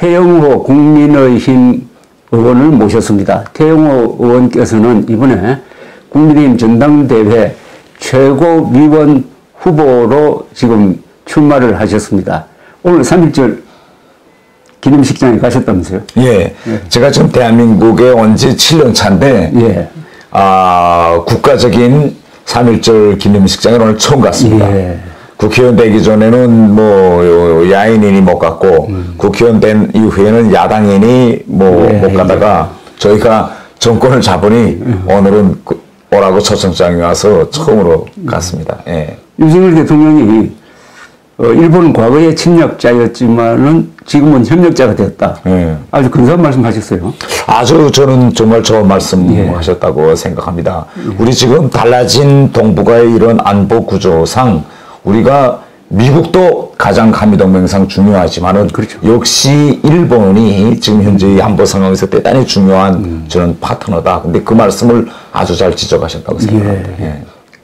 태영호 국민의힘 의원을 모셨습니다. 태영호 의원께서는 이번에 국민의힘 전당대회 최고위원 후보로 지금 출마를 하셨습니다. 오늘 3.1절 기념식장에 가셨다면서요? 예. 제가 지금 대한민국에 온 지 7년 차인데, 예. 국가적인 3.1절 기념식장에 오늘 처음 갔습니다. 예. 국회의원 되기 전에는 뭐 야인인이 못 갔고, 국회의원 된 이후에는 야당인이 못 가다가 저희가 정권을 잡으니 오늘은 오라고 초청장에 와서 처음으로 갔습니다. 예. 윤석열 대통령이 일본은 과거에 침략자였지만은 지금은 협력자가 되었다. 예. 아주 근사한 말씀 하셨어요. 아주 저는 정말 좋은 말씀 하셨다고 생각합니다. 우리 지금 달라진 동북아의 이런 안보 구조상 우리가 미국도 가장 한미동맹상 중요하지만은 그렇죠. 역시 일본이 지금 현재 안보 상황에서 대단히 중요한 저는 파트너다. 근데 그 말씀을 아주 잘 지적하셨다고 생각합니다. 예.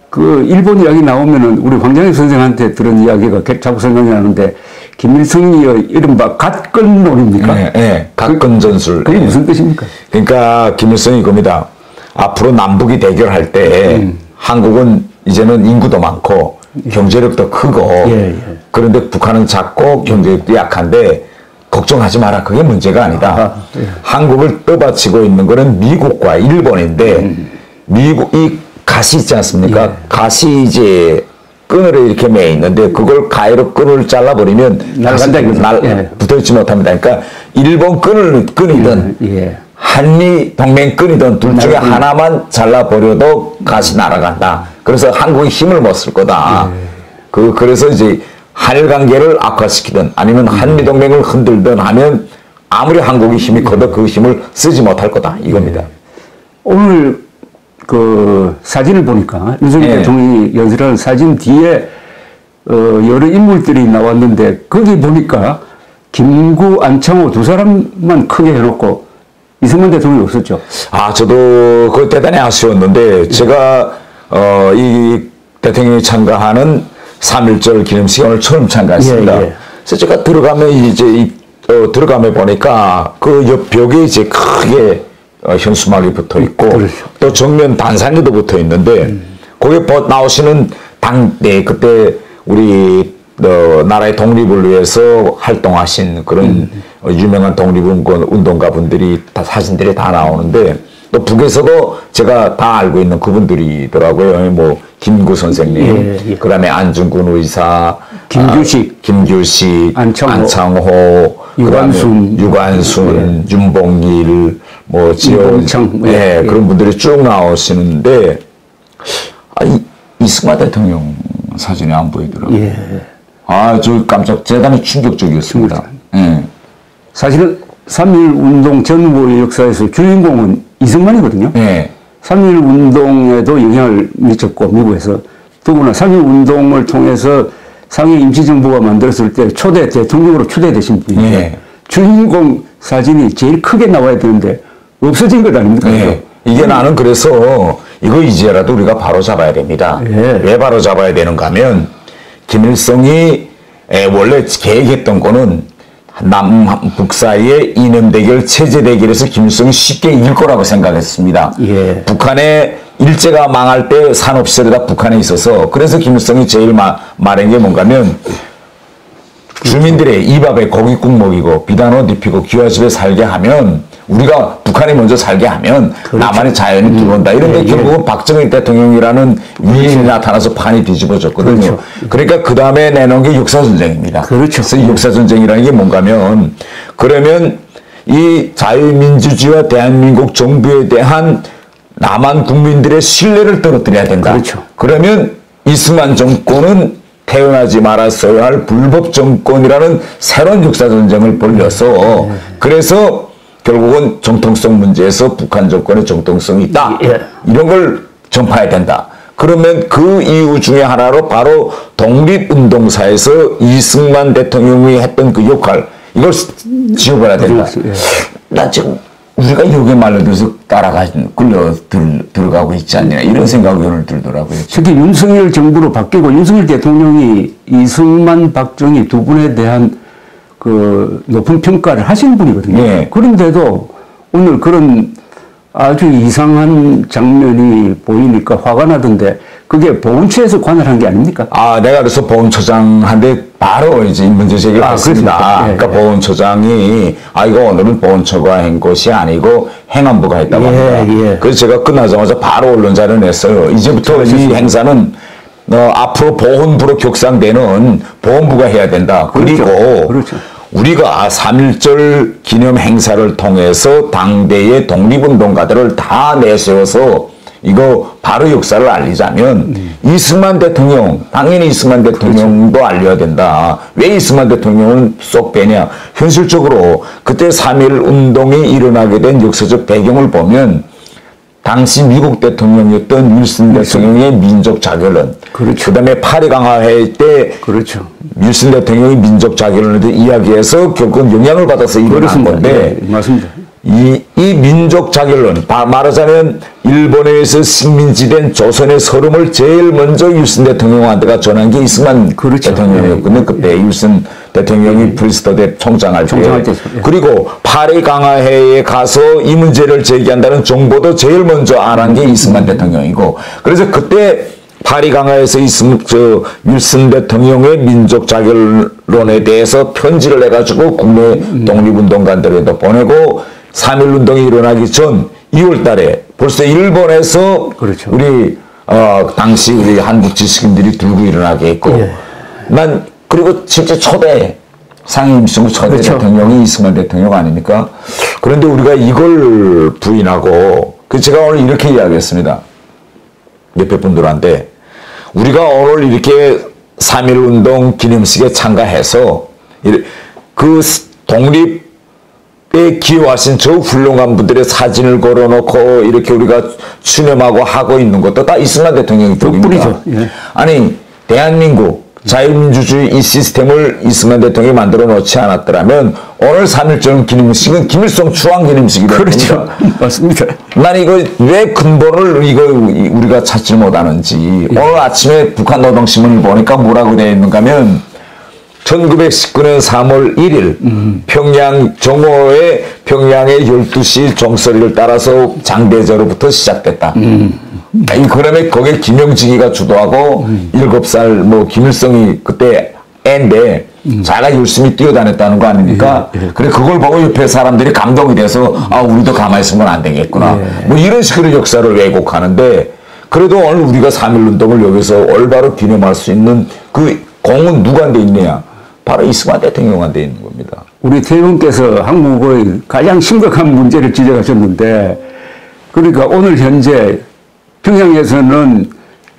그 일본 이야기 나오면은 우리 황장엽 선생한테 들은 이야기가 자꾸 생각이 나는데 김일성이 이른바 갓건놀입니까? 네, 네. 갓건 전술. 그게 무슨 뜻입니까? 그러니까 김일성이 겁니다. 앞으로 남북이 대결할 때 한국은 이제는 인구도 많고 경제력도 크고 그런데 북한은 작고 경제력도 약한데 걱정하지 마라. 그게 문제가 아니다. 한국을 떠받치고 있는 거는 미국과 일본인데 미국이 가시 있지 않습니까? 가시 이제 끈을 이렇게 매 있는데 그걸 가위로 끈을 잘라버리면 붙어있지 못합니다. 그러니까 일본 끈이든 한미 동맹 끈이든 둘 중에 하나만 잘라버려도 가시 날아간다. 그래서 한국이 힘을 못 쓸 거다. 그래서 이제 한일 관계를 악화시키든 아니면 한미 동맹을 흔들든 하면 아무리 한국이 힘이 커도 그 힘을 쓰지 못할 거다. 이겁니다. 오늘 그 사진을 보니까 윤석열 대통령이 연설하는 사진 뒤에 여러 인물들이 나왔는데 거기 보니까 김구, 안창호 두 사람만 크게 해놓고 이승만 대통령이 없었죠. 저도 그거 대단히 아쉬웠는데 제가 이 대통령이 참가하는 3.1절 기념식에 오늘 처음 참가했습니다. 그래서 제가 들어가면 이제 들어가면 보니까 그 옆 벽에 이제 크게 현수막이 붙어 있고 또 정면 단상에도 붙어 있는데 거기에 나오시는 당대 그때 우리 나라의 독립을 위해서 활동하신 그런 유명한 독립운동가 분들이 다 사진들이 다 나오는데 또 북에서도 제가 다 알고 있는 그분들이더라고요. 뭐 김구 선생님, 그다음에 안중근 의사, 김규식, 안창호, 유관순, 윤봉길, 뭐 이봉청, 그런 분들이 쭉 나오시는데 이승만 대통령 사진이 안 보이더라고요. 저 깜짝 대단히 충격적이었습니다. 사실은 3.1 운동 전후의 역사에서 주인공은 이승만이거든요. 3.1 운동에도 영향을 미쳤고 미국에서 더구나 3.1 운동을 통해서 상해 임시정부가 만들었을 때 초대 대통령으로 추대되신 분인데 주인공 사진이 제일 크게 나와야 되는데 없어진 것 아닙니까? 이게 나는 그래서 이거 이제라도 우리가 바로 잡아야 됩니다. 왜 바로 잡아야 되는가 하면 김일성이 원래 계획했던 거는 남북 사이의 이념 대결, 체제 대결에서 김일성이 쉽게 이길 거라고 생각했습니다. 북한의 일제가 망할 때 산업시설이 북한에 있어서 그래서 김일성이 제일 말한 게 뭔가 하면 주민들의 이 밥에 고깃국 먹이고 비단 옷 입히고 기와집에 살게 하면 우리가 북한이 먼저 살게 하면 남한의 자연이 들어온다. 이런데 결국은 박정희 대통령이라는 위인이 나타나서 판이 뒤집어졌거든요. 그러니까 그 다음에 내놓은 게 역사전쟁입니다. 그래서 역사전쟁이라는 게 뭔가 하면 그러면 이 자유민주주의와 대한민국 정부에 대한 남한 국민들의 신뢰를 떨어뜨려야 된다. 그러면 이승만 정권은 태어나지 말았어야 할 불법 정권이라는 새로운 역사전쟁을 벌려서 그래서 결국은 정통성 문제에서 북한 정권의 정통성이 있다. 이런 걸 전파해야 된다. 그러면 그 이유 중에 하나로 바로 독립운동사에서 이승만 대통령이 했던 그 역할 이걸 지워버려야 된다. 나 지금 우리가 여기에 말려들어서 들어가고 있지 않냐 이런 생각이 오늘 들더라고요. 특히 윤석열 정부로 바뀌고 윤석열 대통령이 이승만, 박정희 두 분에 대한 그 높은 평가를 하시는 분이거든요. 네. 그런데도 오늘 그런 아주 이상한 장면이 보이니까 화가 나던데 그게 보훈처에서 관할한 게 아닙니까? 아, 내가 그래서 보훈처장한테 바로 이제 문제 제기를 했습니다. 예, 그러니까 보훈처장이 이거 오늘은 보훈처가 한 것이 아니고 행안부가 했다고 합니다. 그래서 제가 끝나자마자 바로 언론자를 냈어요. 이제부터 이 행사는 앞으로 보훈부로 격상되는 보훈부가 해야 된다. 그렇죠. 그리고 그렇죠. 우리가 3.1절 기념 행사를 통해서 당대의 독립운동가들을 다 내세워서 이거 바로 역사를 알리자면 이승만 대통령, 당연히 이승만 대통령도 알려야 된다. 왜 이승만 대통령은 쏙 빼냐. 현실적으로 그때 3.1 운동이 일어나게 된 역사적 배경을 보면 당시 미국 대통령이었던 윌슨 대통령의 민족 자결론, 그렇죠. 그다음에 파리 강화회 때 그렇죠. 윌슨 대통령이 민족 자결론에 이야기해서 결국은 영향을 받아서 일어난 건데, 맞습니다. 이 민족 자결론, 말하자면 일본에 의해서 식민지된 조선의 서름을 제일 먼저 윌슨 대통령한테가 전한 게 이승만 대통령이었거든요. 그때 윌슨 대통령이 브리스톨대 총장할 때. 그리고 파리 강화회에 가서 이 문제를 제기한다는 정보도 제일 먼저 안한 게 이승만 대통령이고, 그래서 그때 파리 강화에서 윌슨 대통령의 민족 자결론에 대해서 편지를 해가지고 국내 독립운동가들에도 보내고 3.1 운동이 일어나기 전 2월 달에 벌써 일본에서 그렇죠. 우리 당시 우리 한국 지식인들이 들고 일어나게 했고, 난 그리고 실제 초대 상임수석 초대 그렇죠. 대통령이 이승만 대통령 아닙니까? 그런데 우리가 이걸 부인하고, 제가 오늘 이렇게 이야기했습니다. 옆에 분들한테 우리가 오늘 이렇게 3.1 운동 기념식에 참가해서 그 독립에 기여하신 저 훌륭한 분들의 사진을 걸어놓고 이렇게 우리가 추념하고 하고 있는 것도 다 이승만 대통령의 덕분이죠. 아니, 대한민국 자유민주주의 이 시스템을 이승만 대통령이 만들어 놓지 않았더라면 오늘 3.1절 기념식은 김일성 추앙 기념식이다. 그렇죠. 맞습니다. 난 이거 왜 근본을 우리가 찾지 못하는지. 오늘 아침에 북한 노동신문을 보니까 뭐라고 되어 있는가 하면 1919년 3월 1일 평양 정오의 평양의 12시 종소리를 따라서 장대저로부터 시작됐다. 그러면 거기에 김영직이가 주도하고 7살 뭐 김일성이 그때 애인데 자기가 열심히 뛰어다녔다는 거 아닙니까? 그래 그걸 보고 옆에 사람들이 감동이 돼서 우리도 가만히 있으면 안 되겠구나. 뭐 이런 식으로 역사를 왜곡하는데, 그래도 오늘 우리가 3.1 운동을 여기서 올바로 기념할 수 있는 그 공은 누구한테 있느냐? 바로 이승만 대통령한테 있는 겁니다. 우리 대통령께서 한국의 가장 심각한 문제를 지적하셨는데, 그러니까 오늘 현재 평양에서는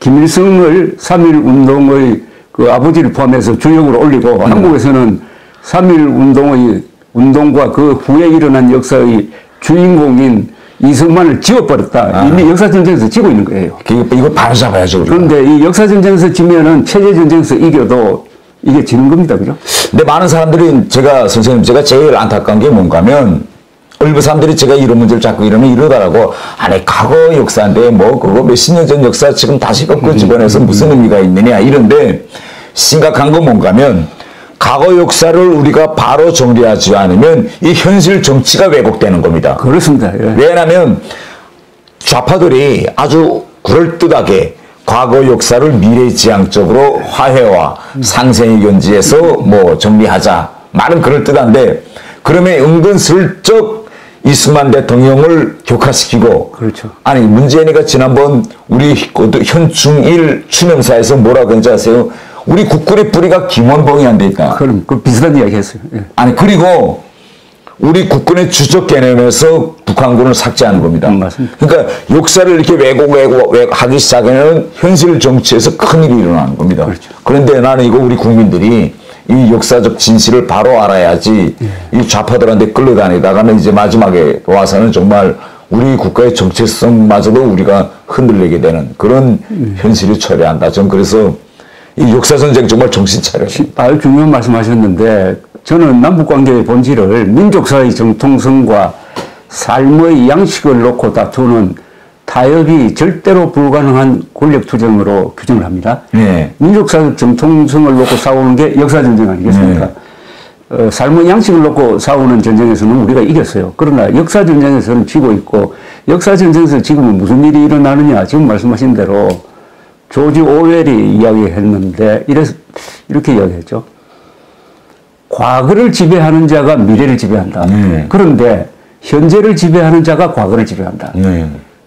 김일성을 3.1 운동의 그 아버지를 포함해서 주역으로 올리고, 한국에서는 3.1 운동과 그 후에 일어난 역사의 주인공인 이승만을 지워버렸다. 이미 역사전쟁에서 지고 있는 거예요. 이거 바로 잡아야죠. 그런데 이 역사전쟁에서 지면은 체제전쟁에서 이겨도 이게 지는 겁니다. 그죠? 근데 많은 사람들이 제가 제일 안타까운 게 뭔가 하면, 일부 사람들이 제가 이런 문제를 자꾸 이러더라고. 아니, 과거 역사인데 뭐 그거 몇십 년 전 역사 지금 다시 꺾고 집어내서 무슨 의미가 있느냐 이런데, 심각한 건 뭔가 하면 과거 역사를 우리가 바로 정리하지 않으면 이 현실 정치가 왜곡되는 겁니다. 그렇습니다. 왜냐하면 좌파들이 아주 그럴듯하게 과거 역사를 미래지향적으로 화해와 상생의 견지에서 뭐 정리하자 말은 그럴듯한데, 그러면 은근슬쩍 이승만 대통령을 격화시키고, 그렇죠. 아니 문재인이가 지난번 우리 현충일 추념사에서 뭐라고 했는지 아세요? 우리 국군의 뿌리가 김원봉이한테 있다. 그럼 그 비슷한 이야기 했어요. 아니 그리고 우리 국군의 주적 개념에서 북한군을 삭제하는 겁니다. 맞습니다. 그러니까 역사를 이렇게 왜곡하기 시작하면 현실 정치에서 큰일이 일어나는 겁니다. 그렇죠. 그런데 나는 이거 우리 국민들이 이 역사적 진실을 바로 알아야지, 이 좌파들한테 끌려다니다가는 이제 마지막에 와서는 정말 우리 국가의 정체성마저도 우리가 흔들리게 되는 그런 현실이 처리한다. 전 그래서 이 역사전쟁 정말 정신 차려야 됩니다. 아주 중요한 말씀 하셨는데, 저는 남북관계의 본질을 민족사의 정통성과 삶의 양식을 놓고 다투는 타협이 절대로 불가능한 권력투쟁으로 규정을 합니다. 민족사적 정통성을 놓고 싸우는 게 역사전쟁 아니겠습니까? 삶의 양식을 놓고 싸우는 전쟁에서는 우리가 이겼어요. 그러나 역사 전쟁에서는 지고 있고, 역사 전쟁에서 지금은 무슨 일이 일어나느냐, 지금 말씀하신 대로 조지 오웰이 이야기했는데 이렇게 이야기했죠. 과거를 지배하는 자가 미래를 지배한다. 그런데 현재를 지배하는 자가 과거를 지배한다.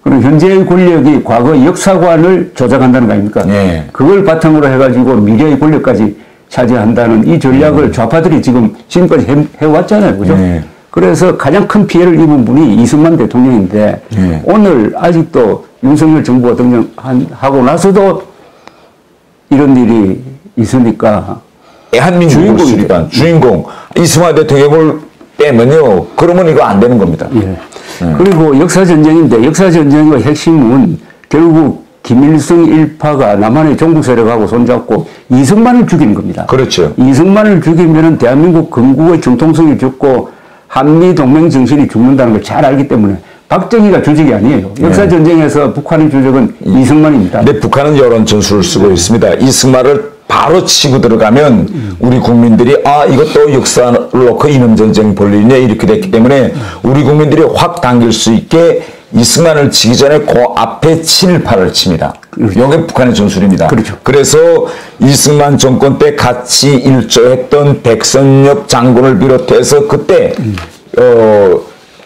그럼 현재의 권력이 과거의 역사관을 조작한다는 거 아닙니까? 그걸 바탕으로 해가지고 미래의 권력까지 차지한다는 이 전략을 좌파들이 지금까지 해왔잖아요. 그죠? 그래서 가장 큰 피해를 입은 분이 이승만 대통령인데, 오늘 아직도 윤석열 정부가 등장하고 나서도 이런 일이 있으니까. 대한민국을 수립한 주인공 이승만 대통령을 빼면요, 그러면 이거 안 되는 겁니다. 그리고 역사전쟁인데, 역사전쟁의 핵심은 결국 김일성 일파가 남한의 종북 세력하고 손잡고 이승만을 죽이는 겁니다. 그렇죠. 이승만을 죽이면은 대한민국 건국의 정통성이 죽고 한미 동맹 정신이 죽는다는 걸 잘 알기 때문에 박정희가 주적이 아니에요. 역사전쟁에서 북한의 주적은 이승만입니다. 근데 북한은 여론 전술을 쓰고 있습니다. 이승만을 바로 치고 들어가면 우리 국민들이 이것도 역사를 놓고 이념전쟁 볼 일이냐 이렇게 됐기 때문에 우리 국민들이 확 당길 수 있게 이승만을 치기 전에 그 앞에 친일파를 칩니다. 이게 북한의 전술입니다. 그렇죠. 그래서 이승만 정권 때 같이 일조했던 백선엽 장군을 비롯해서 그때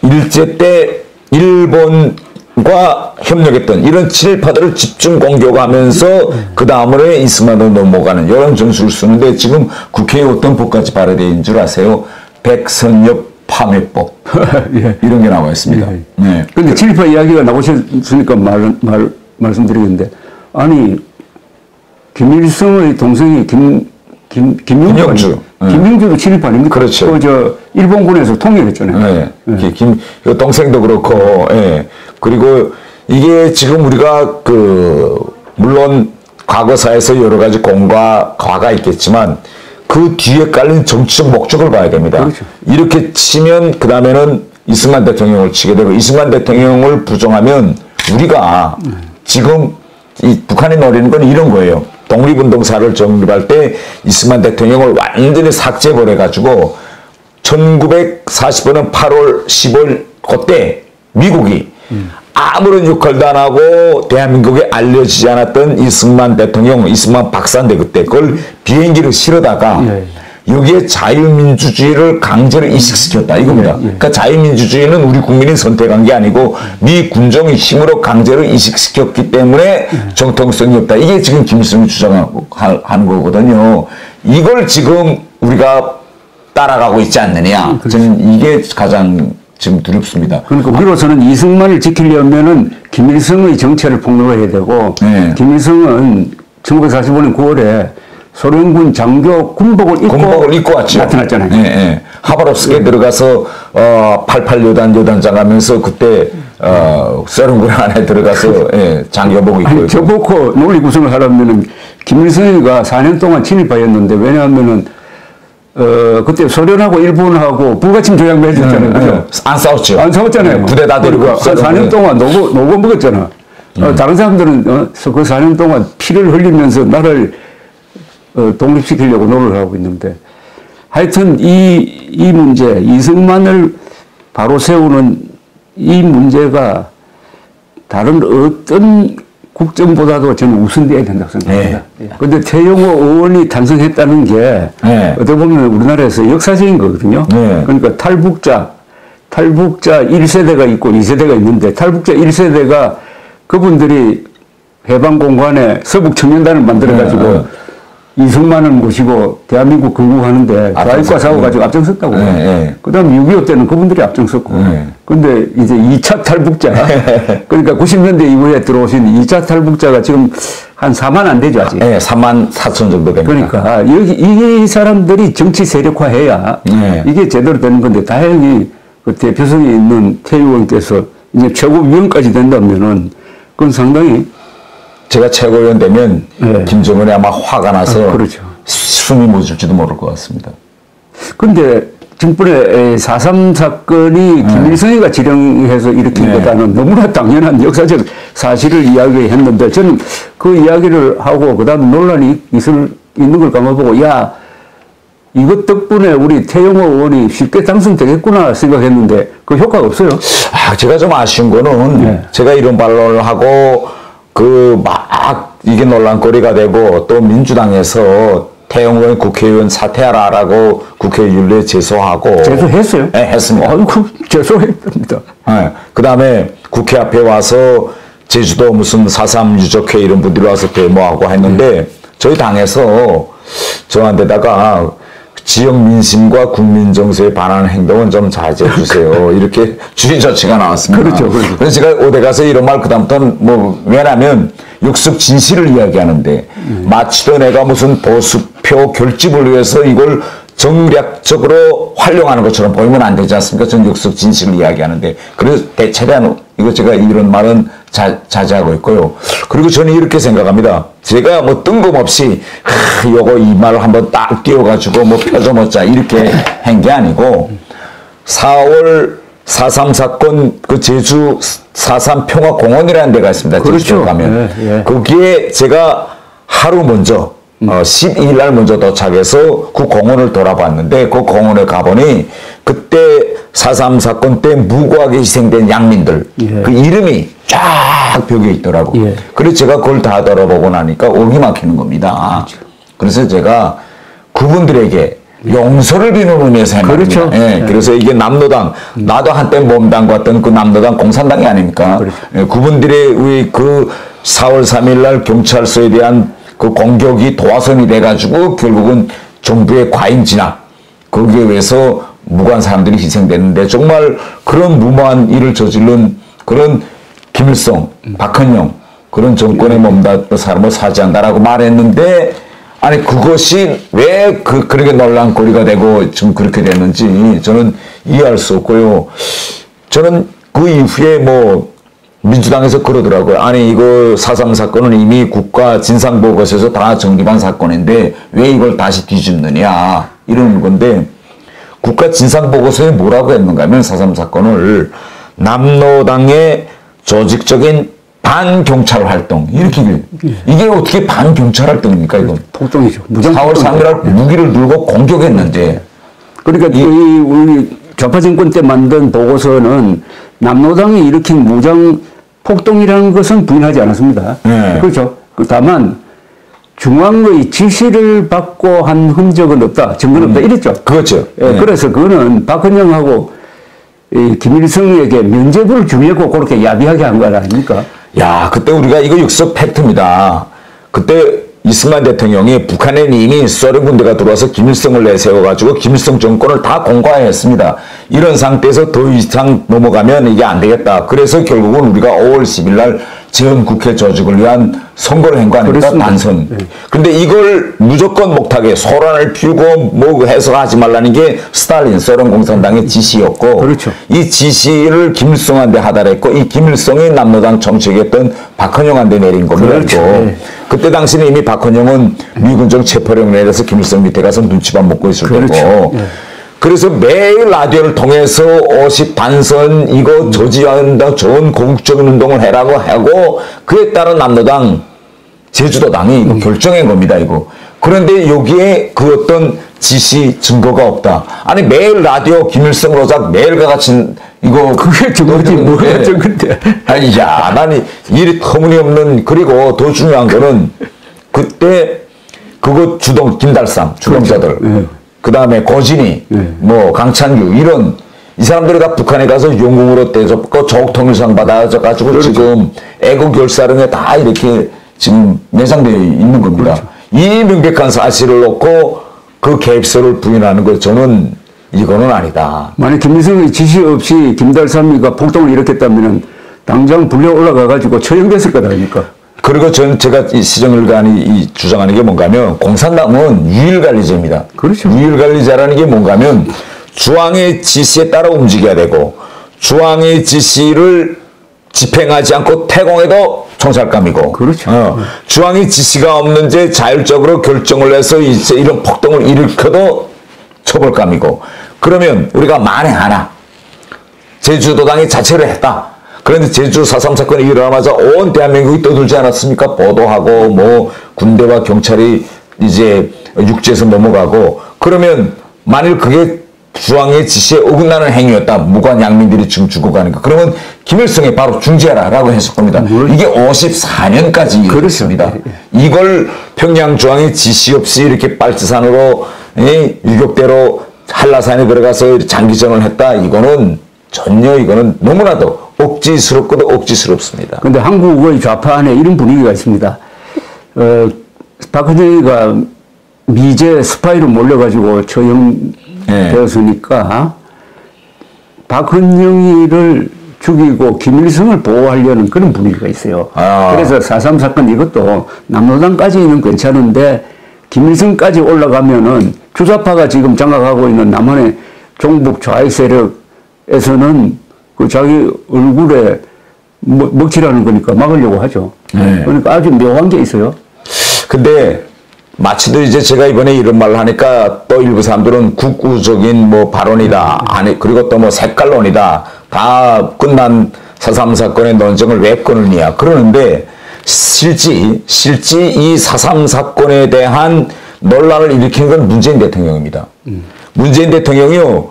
일제 때 일본과 협력했던 이런 친일파들을 집중 공격하면서 그 다음으로 이승만으로 넘어가는 이런 전술을 쓰는데 지금 국회에 어떤 법까지 발의되어 있는 줄 아세요? 백선엽 파멸법 이런 게 나와 있습니다. 그런데 친일파 이야기가 나오셨으니까 말씀드리겠는데, 아니 김일성의 동생이 김영주. 김영주도 친일파 아닙니까? 그렇죠. 일본군에서 통일했잖아요. 그 동생도 그렇고, 그리고 이게 지금 우리가 물론 과거사에서 여러 가지 공과 과가 있겠지만 그 뒤에 깔린 정치적 목적을 봐야 됩니다. 그렇죠. 이렇게 치면 그 다음에는 이승만 대통령을 치게 되고 이승만 대통령을 부정하면 우리가 지금 이 북한이 노리는 건 이런 거예요. 독립운동사를 정립할 때 이승만 대통령을 완전히 삭제해버려가지고 1945년 8월 10월 그때 미국이 아무런 역할도 안 하고 대한민국에 알려지지 않았던 이승만 대통령, 이승만 박사인데 그때 그걸 비행기를 실어다가 여기에 자유민주주의를 강제로 이식시켰다 이겁니다. 그러니까 자유민주주의는 우리 국민이 선택한 게 아니고 미 군정의 힘으로 강제로 이식시켰기 때문에 정통성이 없다. 이게 지금 김일성이 주장하는 거거든요. 이걸 지금 우리가 따라가고 있지 않느냐. 저는 이게 가장 지금 두렵습니다. 그러니까 우리로서는 이승만을 지키려면은 김일성의 정체를 폭로해야 되고, 김일성은 1945년 9월에 소련군 장교 군복을 입고 왔죠. 나타났잖아요. 하바롭스크에 들어가서 88 요단장 하면서 그때 소련군 안에 들어가서 장교복 입고. 저보고 논리 구성을 하려면은 김일성이가 4년 동안 친일파였는데, 왜냐하면은 그때 소련하고 일본하고 불가침 조약 맺었잖아요. 그죠? 안 싸웠죠. 안 싸웠잖아요. 부대 다 데리고. 그러니까 4년 동안 녹음 먹었잖아. 다른 사람들은 그 4년 동안 피를 흘리면서 나를 독립시키려고 노력을 하고 있는데, 하여튼 이 문제, 이승만을 바로 세우는 이 문제가 다른 어떤 국정보다도 저는 우선돼야 된다고 생각합니다. 그런데 태영호 의원이 탄생했다는 게 어떻게 보면 우리나라에서 역사적인 거거든요. 그러니까 탈북자 1세대가 있고 2세대가 있는데, 탈북자 1세대가 그분들이 해방공관에 서북청년단을 만들어가지고 이승만을 모시고 대한민국 건국하는데 좌익과 싸워가지고 앞장섰다고. 그 다음 6.25 때는 그분들이 앞장섰고. 근데 이제 2차 탈북자. 그러니까 90년대 이후에 들어오신 2차 탈북자가 지금 한 4만 안 되죠, 아직. 3만 4천 정도 됩니다. 그러니까 이 사람들이 정치 세력화해야 이게 제대로 되는 건데, 다행히 그 대표성이 있는 태 의원께서 이제 최고위원까지 된다면은 그건 상당히 제가 최고위원 되면 김정은이 아마 화가 나서 그렇죠. 숨이 멎을지도 모를 것 같습니다. 근데 지금번에 4.3 사건이 김일성이가 지령해서 일으킨 것보다는 너무나 당연한 역사적 사실을 이야기했는데, 저는 그 이야기를 하고 그 다음 논란이 있는 걸 감아보고, 이것 덕분에 우리 태영호 의원이 쉽게 당선되겠구나 생각했는데 그 효과가 없어요. 제가 좀 아쉬운 거는 네. 제가 이런 반론을 하고 막 이게 논란거리가 되고 또 민주당에서 태영호 의원 국회의원 사퇴하라라고 국회 윤리에 제소하고. 제소했어요? 네, 했습니다. 아이고, 제소했답니다. 네. 그 다음에 국회 앞에 와서 제주도 무슨 4.3 유족회 이런 분들이 와서 데모하고 했는데 저희 당에서 저한테다가 지역 민심과 국민 정서에 반하는 행동은 좀 자제해 주세요. 이렇게 주의 조치가 나왔습니다. 그렇죠. 그래서 제가 어디 가서 이런 말 그다음부터는 왜냐면 육습 진실을 이야기하는데 마치도 내가 무슨 보수표 결집을 위해서 이걸 정략적으로 활용하는 것처럼 보이면 안 되지 않습니까? 전 육습 진실을 이야기하는데 그래서 최대한 이거 제가 이런 말은 자제하고 있고요. 그리고 저는 이렇게 생각합니다. 제가 뭐 뜬금없이 요거 이 말을 한번 딱 띄워가지고 뭐 펴줘먹자 이렇게 한 게 아니고 4월 4.3 사건 그 제주 4.3 평화공원이라는 데가 있습니다. 그렇죠. 제주도 가면. 예. 거기에 제가 하루 먼저 12일 날 먼저 도착해서 그 공원을 돌아봤는데 그 공원에 가보니 그때 4.3 사건 때 무고하게 희생된 양민들 그 이름이 쫙 벽에 있더라고. 그래서 제가 그걸 다 돌아보고 나니까 오기 막히는 겁니다. 그렇죠. 그래서 제가 그분들에게 용서를 비는 의미에서 해놨습니다. 그렇죠. 예, 그래서 이게 남로당, 나도 한때 몸담갔던 그 남로당 공산당이 아닙니까? 그렇죠. 예, 그분들의 그 4월 3일 날 경찰서에 대한 그 공격이 도화선이 돼가지고 결국은 정부의 과잉 진압, 거기에 의해서 무고한 사람들이 희생됐는데 정말 그런 무모한 일을 저지른 그런 김일성, 박헌영 그런 정권에 몸담던 사람을 사죄한다라고 말했는데 아니 그것이 왜 그렇게 논란거리가 되고 지금 그렇게 됐는지 저는 이해할 수 없고요. 저는 그 이후에 뭐 민주당에서 그러더라고요. 아니 이거 4.3 사건은 이미 국가 진상보고서에서 다 정립한 사건인데 왜 이걸 다시 뒤집느냐 이러는 건데 국가 진상보고서에 뭐라고 했는가 하면 4.3 사건을 남로당의 조직적인 반경찰 활동 이렇게 이게 어떻게 반경찰 활동입니까 이건? 폭동이죠. 4월 3일 무기를 들고 공격했는데 그러니까 우리 좌파 정권 때 만든 보고서는 남로당이 일으킨 무장 폭동이라는 것은 부인하지 않았습니다. 네. 그렇죠. 다만 중앙의 지시를 받고 한 흔적은 없다. 증거는 없다. 이랬죠. 그렇죠. 예, 네. 그래서 그거는 박헌영하고 김일성에게 면죄부를 주려고 그렇게 야비하게 한 거 아닙니까? 야, 그때 우리가 이거 육석 팩트입니다. 그때 이승만 대통령이 북한에 이미 소련 군대가 들어와서 김일성을 내세워가지고 김일성 정권을 다 공과했습니다. 이런 상태에서 더 이상 넘어가면 이게 안 되겠다. 그래서 결국은 우리가 5월 10일 날 전 국회 조직을 위한 선거를 한 거 아닙니까? 단선. 네. 근데 이걸 무조건 못하게 소란을 피우고 뭐 해석하지 말라는 게 스탈린, 소련 공산당의 지시였고 그렇죠. 이 지시를 김일성한테 하달했고 이 김일성이 남로당 정책이었던 박헌영한테 내린 겁니다. 그렇죠. 네. 그때 당시는 이미 박헌영은 미군정 체포령을 내려서 김일성 밑에 가서 눈치만 먹고 있을 그렇죠. 때고 네. 그래서 매일 라디오를 통해서 50 반선 이거 저지한다 좋은 공국적인 운동을 해라고 하고 그에 따른 남로당 제주도당이 이거 결정한 겁니다 이거. 그런데 여기에 그 어떤 지시 증거가 없다. 아니 매일 라디오 김일성 로작 매일과 같이 이거 그게 증거지 뭐가 증거인데. 아니 야 나는 일이 터무니없는. 그리고 더 중요한 거는 그때 그거 주동자들 그렇죠. 그 다음에 고진이, 뭐, 강찬규, 이런, 이 사람들이 다 북한에 가서 영웅으로 대접고 조국통일상 받아가지고 그렇죠. 지금 애국열사령에 다 이렇게 지금 내장되어 있는 겁니다. 그렇죠. 이 명백한 사실을 놓고 그 개입설을 부인하는 것 저는 이거는 아니다. 만약 김일성의 지시 없이 김달삼이가 폭동을 일으켰다면 당장 불려 올라가가지고 처형됐을 거다 아닙니까? 그리고 제가 이 시정일관이 주장하는 게 뭔가 하면 공산당은 유일관리제입니다. 그렇죠. 유일관리제라는 게 뭔가 하면 중앙의 지시에 따라 움직여야 되고 중앙의 지시를 집행하지 않고 태공해도 총살감이고 그렇죠. 중앙의 지시가 없는 제 자율적으로 결정을 해서 이제 이런 폭동을 일으켜도 처벌감이고 그러면 우리가 만에 하나 제주도당이 자체를 했다. 그런데 제주 4.3 사건이 일어나자마자 온 대한민국이 떠들지 않았습니까? 보도하고 뭐 군대와 경찰이 이제 육지에서 넘어가고 그러면 만일 그게 주왕의 지시에 어긋나는 행위였다. 무관 양민들이 지금 죽어가니까. 그러면 김일성이 바로 중재하라라고 했을 겁니다. 이게 54년까지 이어졌습니다. 이걸 평양 주왕의 지시 없이 이렇게 빨치산으로 유격대로 한라산에 들어가서 장기전을 했다. 이거는 전혀 이거는 너무나도 억지스럽고도 억지스럽습니다. 그런데 한국의 좌파 안에 이런 분위기가 있습니다. 박근혜가 미제 스파이로 몰려가지고 처형되었으니까 박헌영이를 죽이고 김일성을 보호하려는 그런 분위기가 있어요. 그래서 4.3 사건 이것도 남로당까지는 괜찮은데 김일성까지 올라가면은 주좌파가 지금 장악하고 있는 남한의 종북 좌익 세력에서는 그 자기 얼굴에 먹칠하는 거니까 막으려고 하죠. 그러니까 아주 묘한 게 있어요. 근데 마치도 이제 제가 이번에 이런 말을 하니까 또 일부 사람들은 극우적인 뭐 발언이다. 아니, 그리고 또 뭐 색깔론이다. 다 끝난 4.3 사건의 논쟁을 왜 끊느냐. 그러는데 실제 이 4.3 사건에 대한 논란을 일으킨 건 문재인 대통령입니다. 문재인 대통령이요.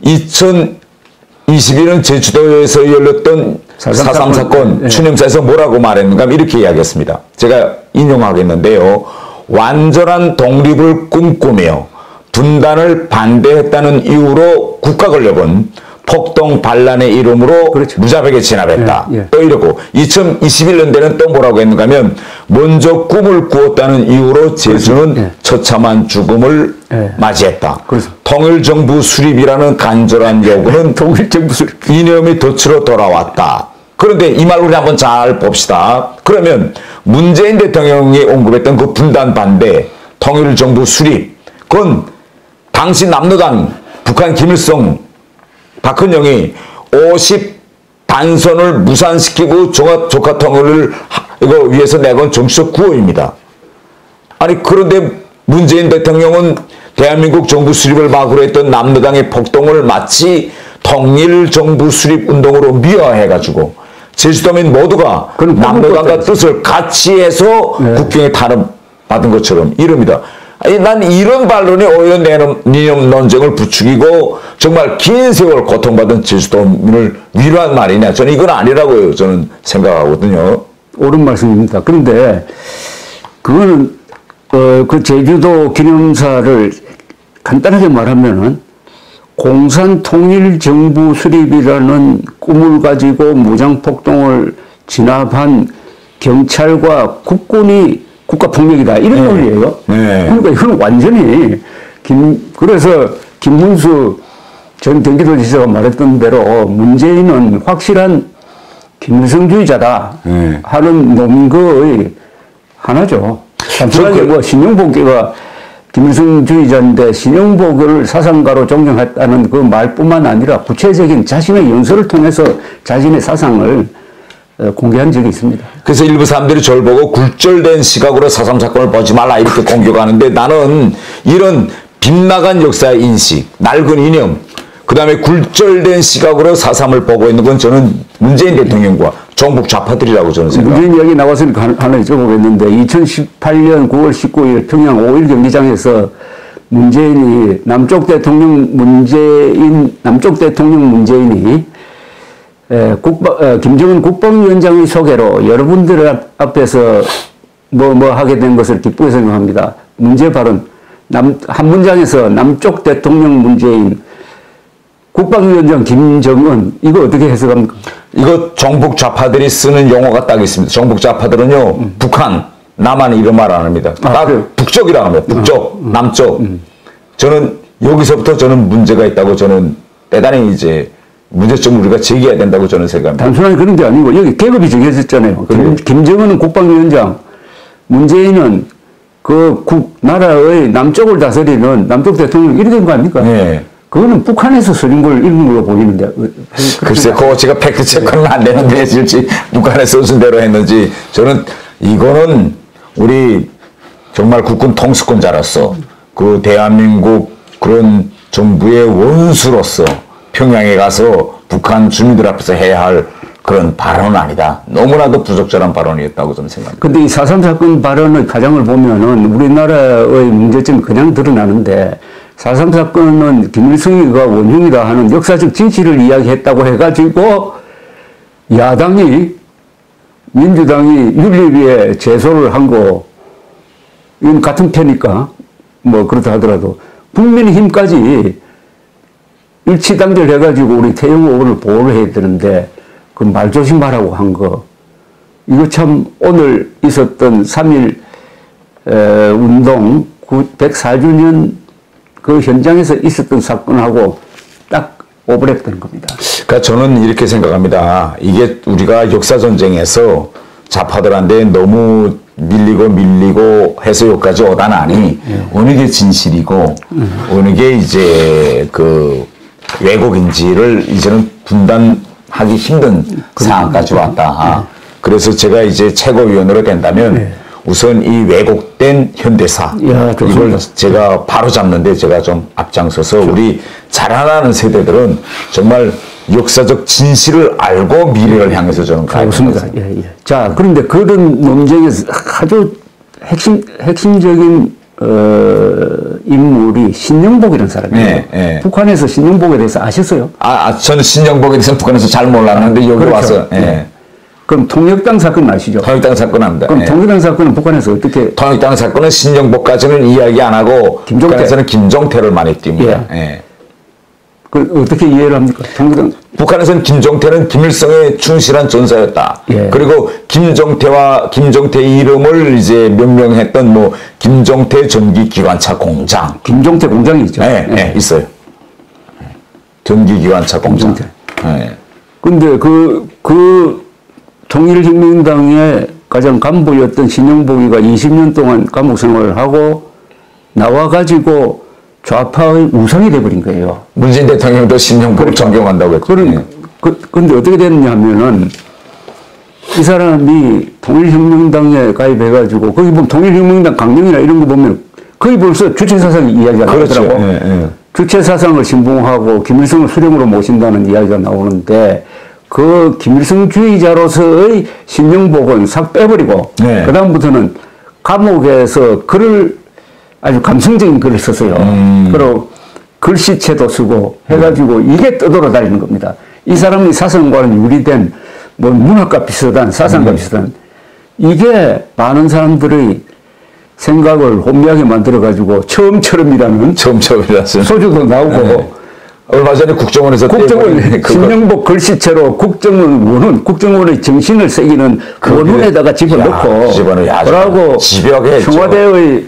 2021년 제주도에서 열렸던 4.3 사건 추념사에서 뭐라고 말했는가 이렇게 이야기했습니다. 제가 인용하겠는데요. 완전한 독립을 꿈꾸며 분단을 반대했다는 이유로 국가 권력은 폭동 반란의 이름으로 무자백에 진압했다. 또 이러고 2021년대는 또 뭐라고 했는가 하면 먼저 꿈을 꾸었다는 이유로 제주는 처참한 죽음을 맞이했다. 통일정부 수립이라는 간절한 요구는 통일정부 수립 이념이 덫으로 돌아왔다. 그런데 이 말 우리 한번 잘 봅시다. 그러면 문재인 대통령이 언급했던 그 분단 반대, 통일정부 수립, 그건 당시 남로당, 북한 김일성, 박헌영이 50 단선을 무산시키고 조카 통일을 이거 위해서 내건 정치적 구호입니다. 아니 그런데 문재인 대통령은 대한민국 정부 수립을 막으로 했던 남로당의 폭동을 마치 통일정부 수립 운동으로 미화해가지고 제주도민 모두가 남로당과 뜻을 같이 해서 국경에 탄압받은 것처럼 이럽니다. 아니, 난 이런 반론이 오히려 이념 논쟁을 부추기고 정말 긴 세월 고통받은 제주도민을 위로한 말이냐. 저는 이건 아니라고 저는 생각하거든요. 옳은 말씀입니다. 그런데 그거는 그 제주도 기념사를 간단하게 말하면은 공산통일정부 수립이라는 꿈을 가지고 무장폭동을 진압한 경찰과 국군이 국가폭력이다. 이런 논리예요. 그러니까 이건 완전히 그래서 김문수 전 경기도지사가 말했던 대로 문재인은 확실한 김일성주의자다 하는 논거의 하나죠. 단순하게 뭐 신용복이가 김일성주의자인데 신용복을 사상가로 존경했다는 그 말뿐만 아니라 구체적인 자신의 연설을 통해서 자신의 사상을 공개한 적이 있습니다. 그래서 일부 사람들이 저를 보고 굴절된 시각으로 4.3 사건을 보지 말라 이렇게 공격하는데 나는 이런 빗나간 역사의 인식, 낡은 이념, 그 다음에 굴절된 시각으로 4.3을 보고 있는 건 저는 문재인 대통령과 종북 좌파들이라고 저는 생각합니다. 문재인 이야기 나왔으니까 하나 여쭤보겠는데 2018년 9월 19일 평양 5.1 경기장에서 문재인이 남쪽 대통령 문재인이 김정은 국방위원장의 소개로 여러분들 앞에서 뭐 하게 된 것을 기쁘게 생각합니다. 문제 발언 한 문장에서 남쪽 대통령 문재인 국방위원장 김정은 이거 어떻게 해석합니까? 이거 종북 좌파들이 쓰는 용어가 딱 있습니다. 종북 좌파들은요 북한, 남한 이런 말 안 합니다. 다 북쪽이라고 합니다. 북쪽, 남쪽. 저는 여기서부터 저는 문제가 있다고 저는 대단히 이제 문제점을 우리가 제기해야 된다고 저는 생각합니다. 단순하게 그런 게 아니고 여기 계급이 정해졌잖아요. 김정은은 국방위원장, 문재인은 그 나라의 남쪽을 다스리는 남쪽 대통령 이렇게 된 거 아닙니까? 네. 그거는 북한에서 쓰는 걸 읽은 걸로 보이는데. 글쎄, 그거 제가 팩트체크는 안 되는데, 실제 북한에서 쓴 대로 했는지, 저는 이거는 우리 정말 국군 통수권자로서 그 대한민국 그런 정부의 원수로서 평양에 가서 북한 주민들 앞에서 해야 할 그런 발언은 아니다. 너무나도 부적절한 발언이었다고 저는 생각합니다. 근데 이 4.3 사건 발언의 과정을 보면은 우리나라의 문제점이 그냥 드러나는데 4.3 사건은 김일성이가 원흉이다 하는 역사적 진실을 이야기했다고 해가지고 야당이 민주당이 윤리위에 제소를 한 거 이건 같은 편이니까 뭐 그렇다 하더라도 국민의힘까지 일치단결 해가지고 우리 태영 의원을 보호를 해야 되는데 그 말 조심하라고 한 거 이거 참 오늘 있었던 3.1 운동 104주년 그 현장에서 있었던 사건하고 딱 오버랩되는 겁니다. 그러니까 저는 이렇게 생각합니다. 이게 우리가 역사전쟁에서 좌파들한테 너무 밀리고 해서 여기까지 오다 나니 어느 게 진실이고 어느 게 이제 그 왜곡인지를 이제는 분단하기 힘든 상황까지 왔다. 그래서 제가 이제 최고위원으로 된다면 우선 이 왜곡된 현대사 이걸 제가 바로 잡는데 제가 좀 앞장서서 우리 자라나는 세대들은 정말 역사적 진실을 알고 미래를 향해서 저는 가겠습니다. 자, 그런데 그런 논쟁에서 아주 핵심적인 인물이 신영복이라는 사람이에요. 북한에서 신영복에 대해서 아셨어요? 저는 신영복에 대해서 북한에서 잘 몰랐는데 여기 그렇죠. 와서. 그럼 통역당 사건 아시죠? 통역당 사건 압니다. 그럼 통역당 사건은 북한에서 어떻게? 통역당 사건은 신영복까지는 이야기 안 하고 북한에서는 김종태를 많이 띕니다. 그 어떻게 이해를 합니까? 북한에서는 김종태는 김일성의 충실한 전사였다. 그리고 김종태의 이름을 이제 명명했던 뭐 김종태 전기기관차 공장. 김종태 공장이 있죠. 있어요. 전기기관차 공장. 근데 그 통일혁명당의 가장 간부였던 신영복이가 20년 동안 감옥 생활을 하고 나와가지고 좌파의 우상이 돼버린 거예요. 문재인 대통령도 신영복을 존경한다고 했죠. 근데 어떻게 됐느냐 하면은 이 사람이 통일혁명당에 가입해가지고 거기 보면 통일혁명당 강령이나 이런 거 보면 거의 벌써 주체사상 이야기가 나오더라고. 주체사상을 신봉하고 김일성을 수령으로 모신다는 이야기가 나오는데 그 김일성주의자로서의 신영복은 싹 빼버리고 그 다음부터는 감옥에서 글을 아주 감성적인 글을 썼어요. 그리고 글씨체도 쓰고 해가지고 이게 떠돌아다니는 겁니다. 이 사람의 사상과는 유리된 뭐 문학과 비슷한 사상과 비슷한 이게 많은 사람들의 생각을 혼미하게 만들어가지고 처음처럼이라는 소주도 나오고 얼마 전에 국정원에서 신영복 글씨체로 국정원의 정신을 새기는 원문에다가 집어넣고 그러고 청와대의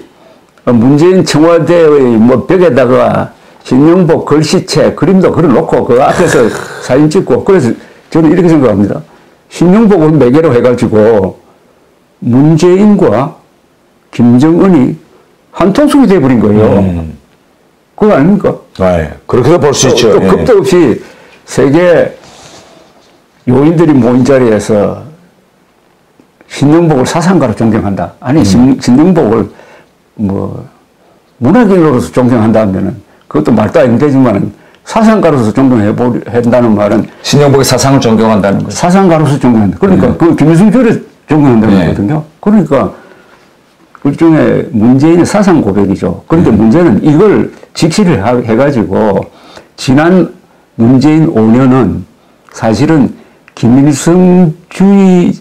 문재인 청와대의 뭐 벽에다가 신영복 글씨체 그림도 그려놓고 그 앞에서 사진 찍고 그래서 저는 이렇게 생각합니다. 신영복을 매개로 해가지고 문재인과 김정은이 한통속이 돼버린 거예요. 그거 아닙니까? 그렇게도 볼 수 있죠. 또 겁도 없이 세계 요인들이 모인 자리에서 신영복을 사상가로 존경한다. 아니 신영복을 뭐 문학인으로서 존경한다면은 그것도 말도 안 되지만은 사상가로서 존경한다는 말은 신영복의 사상을 존경한다는 거죠. 사상가로서 존경한다. 그러니까 그 김일성주의를 존경한다는 거거든요. 그러니까 일종의 문재인의 사상 고백이죠. 그런데 문제는 이걸 직시를 해가지고 지난 문재인 5년은 사실은 김일성주의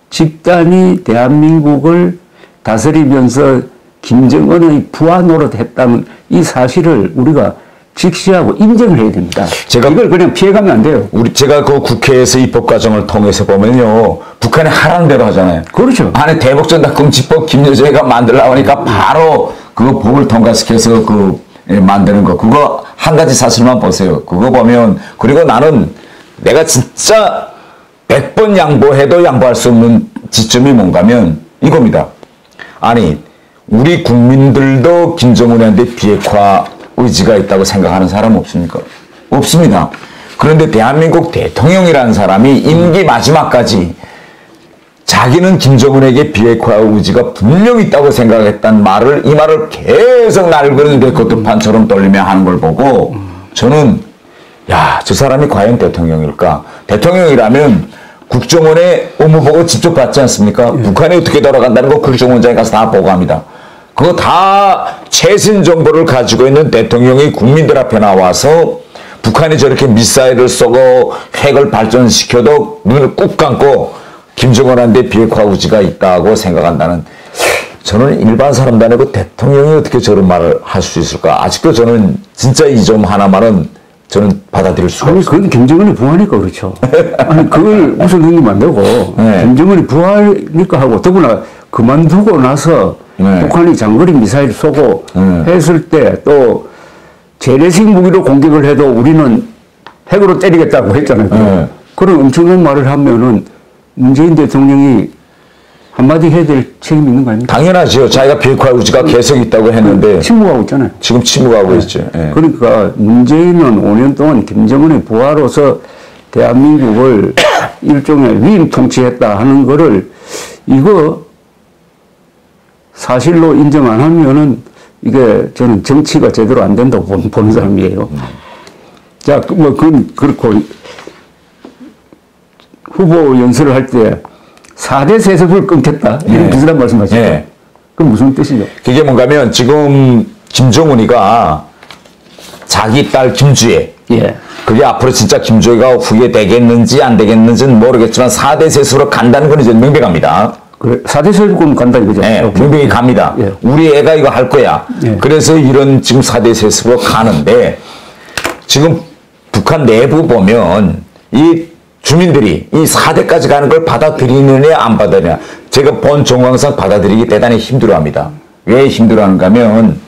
집단이 대한민국을 다스리면서 김정은의 부하 노릇했다는 이 사실을 우리가 직시하고 인정을 해야 됩니다. 이걸 그냥 피해가면 안 돼요. 제가 그 국회에서 입법 과정을 통해서 보면요, 북한이 하라는 대로 하잖아요. 그렇죠. 안에 대북전단금지법 김여정이가 만들려고 하니까 바로 그 법을 통과시켜서 만드는 거. 그거 한 가지 사실만 보세요. 그거 보면, 그리고 나는 내가 진짜 100번 양보해도 양보할 수 없는 지점이 뭔가면 이겁니다. 아니, 우리 국민들도 김정은한테 비핵화 의지가 있다고 생각하는 사람 없습니까? 없습니다. 그런데 대한민국 대통령이라는 사람이 임기 마지막까지 자기는 김정은에게 비핵화 의지가 분명히 있다고 생각했다는 이 말을 계속 낡은 배꼽판처럼 돌리며 하는 걸 보고 저는 야, 저 사람이 과연 대통령일까? 대통령이라면 국정원의 업무보고 직접 받지 않습니까? 북한이 어떻게 돌아간다는 거 국정원장에 가서 다 보고합니다. 그거 다 최신 정보를 가지고 있는 대통령이 국민들 앞에 나와서 북한이 저렇게 미사일을 쏘고 핵을 발전시켜도 눈을 꾹 감고 김정은한테 비핵화 우지가 있다고 생각한다는, 저는 일반 사람도 아니고 대통령이 어떻게 저런 말을 할 수 있을까? 아직도 저는 진짜 이 점 하나만은 저는 받아들일 수가 없어요. 그건 김정은이 부하니까 그렇죠. 아니, 그걸 우선 넘기면 안 되고, 네. 김정은이 부하니까 하고, 더구나 그만두고 나서 네. 북한이 장거리 미사일 쏘고 했을 때 또 재래식 무기로 공격을 해도 우리는 핵으로 때리겠다고 했잖아요. 네. 그런 엄청난 말을 하면은 문재인 대통령이 한마디 해야 될 책임이 있는 거 아닙니까? 당연하죠. 자기가 비핵화 의지가 계속 있다고 했는데. 침묵하고 있잖아요. 지금 침묵하고 네. 있죠. 네. 그러니까 문재인은 5년 동안 김정은의 부하로서 대한민국을 일종의 위임 통치했다 하는 거를 이거 사실로 인정 안 하면은 이게 저는 정치가 제대로 안 된다고 보는 사람이에요. 자, 뭐, 그렇고 후보 연설을 할 때 4대 세습을 끊겠다. 이런 네. 비슷한 말씀 하시죠. 네. 그럼 무슨 뜻이죠? 그게 뭔가 하면 지금 김정은이가 자기 딸 김주애. 예. 그게 앞으로 진짜 김주애가 후계 되겠는지 안 되겠는지는 모르겠지만 4대 세습으로 간다는 건 이제 명백합니다. 그래, 4대 세습은 간다 이거죠? 네. 명백히 갑니다. 예. 우리 애가 이거 할 거야. 예. 그래서 이런 지금 4대 세습으로 가는데 지금 북한 내부 보면 이 주민들이 이 4대까지 가는 걸 받아들이느냐 안 받아들이느냐, 제가 본 정황상 받아들이기 대단히 힘들어합니다. 왜 힘들어하는가 하면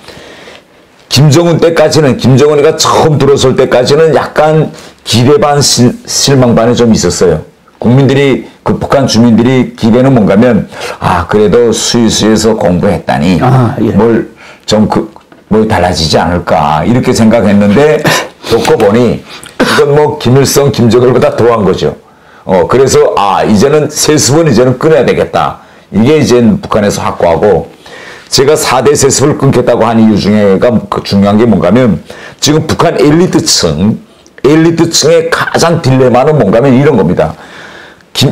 김정은 때까지는, 김정은이가 처음 들어설 때까지는 약간 기대 반 실망 반이 좀 있었어요. 국민들이, 그 북한 주민들이 기대는 뭔가 하면 그래도 스위스에서 공부했다니 예. 뭘 달라지지 않을까 이렇게 생각했는데 놓고 보니 이건 뭐 김일성, 김정일보다 더한 거죠. 그래서 이제는 세습은 이제는 끊어야 되겠다. 이게 이제 북한에서 확고하고, 제가 4대 세습을 끊겠다고 한 이유 중에가 중요한 게 뭔가 하면 지금 북한 엘리트층의 가장 딜레마는 뭔가 하면 이런 겁니다.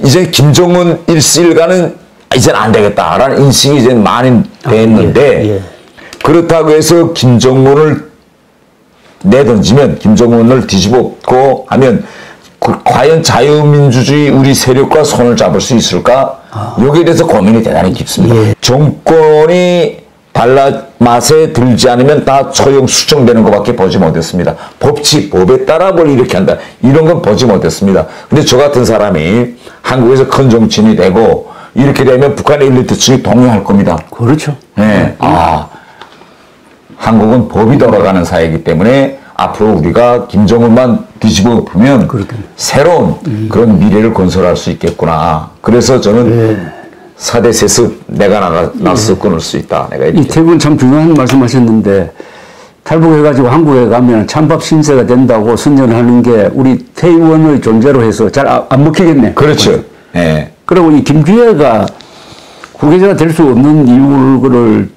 이제 김정은 일시 일가는 이제는 안 되겠다라는 인식이 이제 많이 됐는데 예. 그렇다고 해서 김정은을 내던지면, 김정은을 뒤집고 하면 과연 자유민주주의 우리 세력과 손을 잡을 수 있을까? 여기에 대해서 고민이 대단히 깊습니다. 예. 정권이 맛에 들지 않으면 다 처형 수정되는 것밖에 보지 못했습니다. 법에 따라 뭘 이렇게 한다, 이런 건 보지 못했습니다. 근데 저 같은 사람이 한국에서 큰 정치인이 되고 이렇게 되면 북한 엘리트층이 동요할 겁니다. 그렇죠. 네. 한국은 법이 돌아가는 사회이기 때문에 앞으로 우리가 김정은만 뒤집어 보면 새로운 그런 미래를 건설할 수 있겠구나. 그래서 저는 4대 세습 내가 나서 끊을 수 있다. 내가 이태분 참 중요한 말씀 하셨는데, 탈북해가지고 한국에 가면 찬밥 신세가 된다고 선전하는 게 우리 태의원의 존재로 해서 잘 안 먹히겠네. 그렇죠. 네. 그리고 이 김주애가 후계자가 될 수 없는 이유를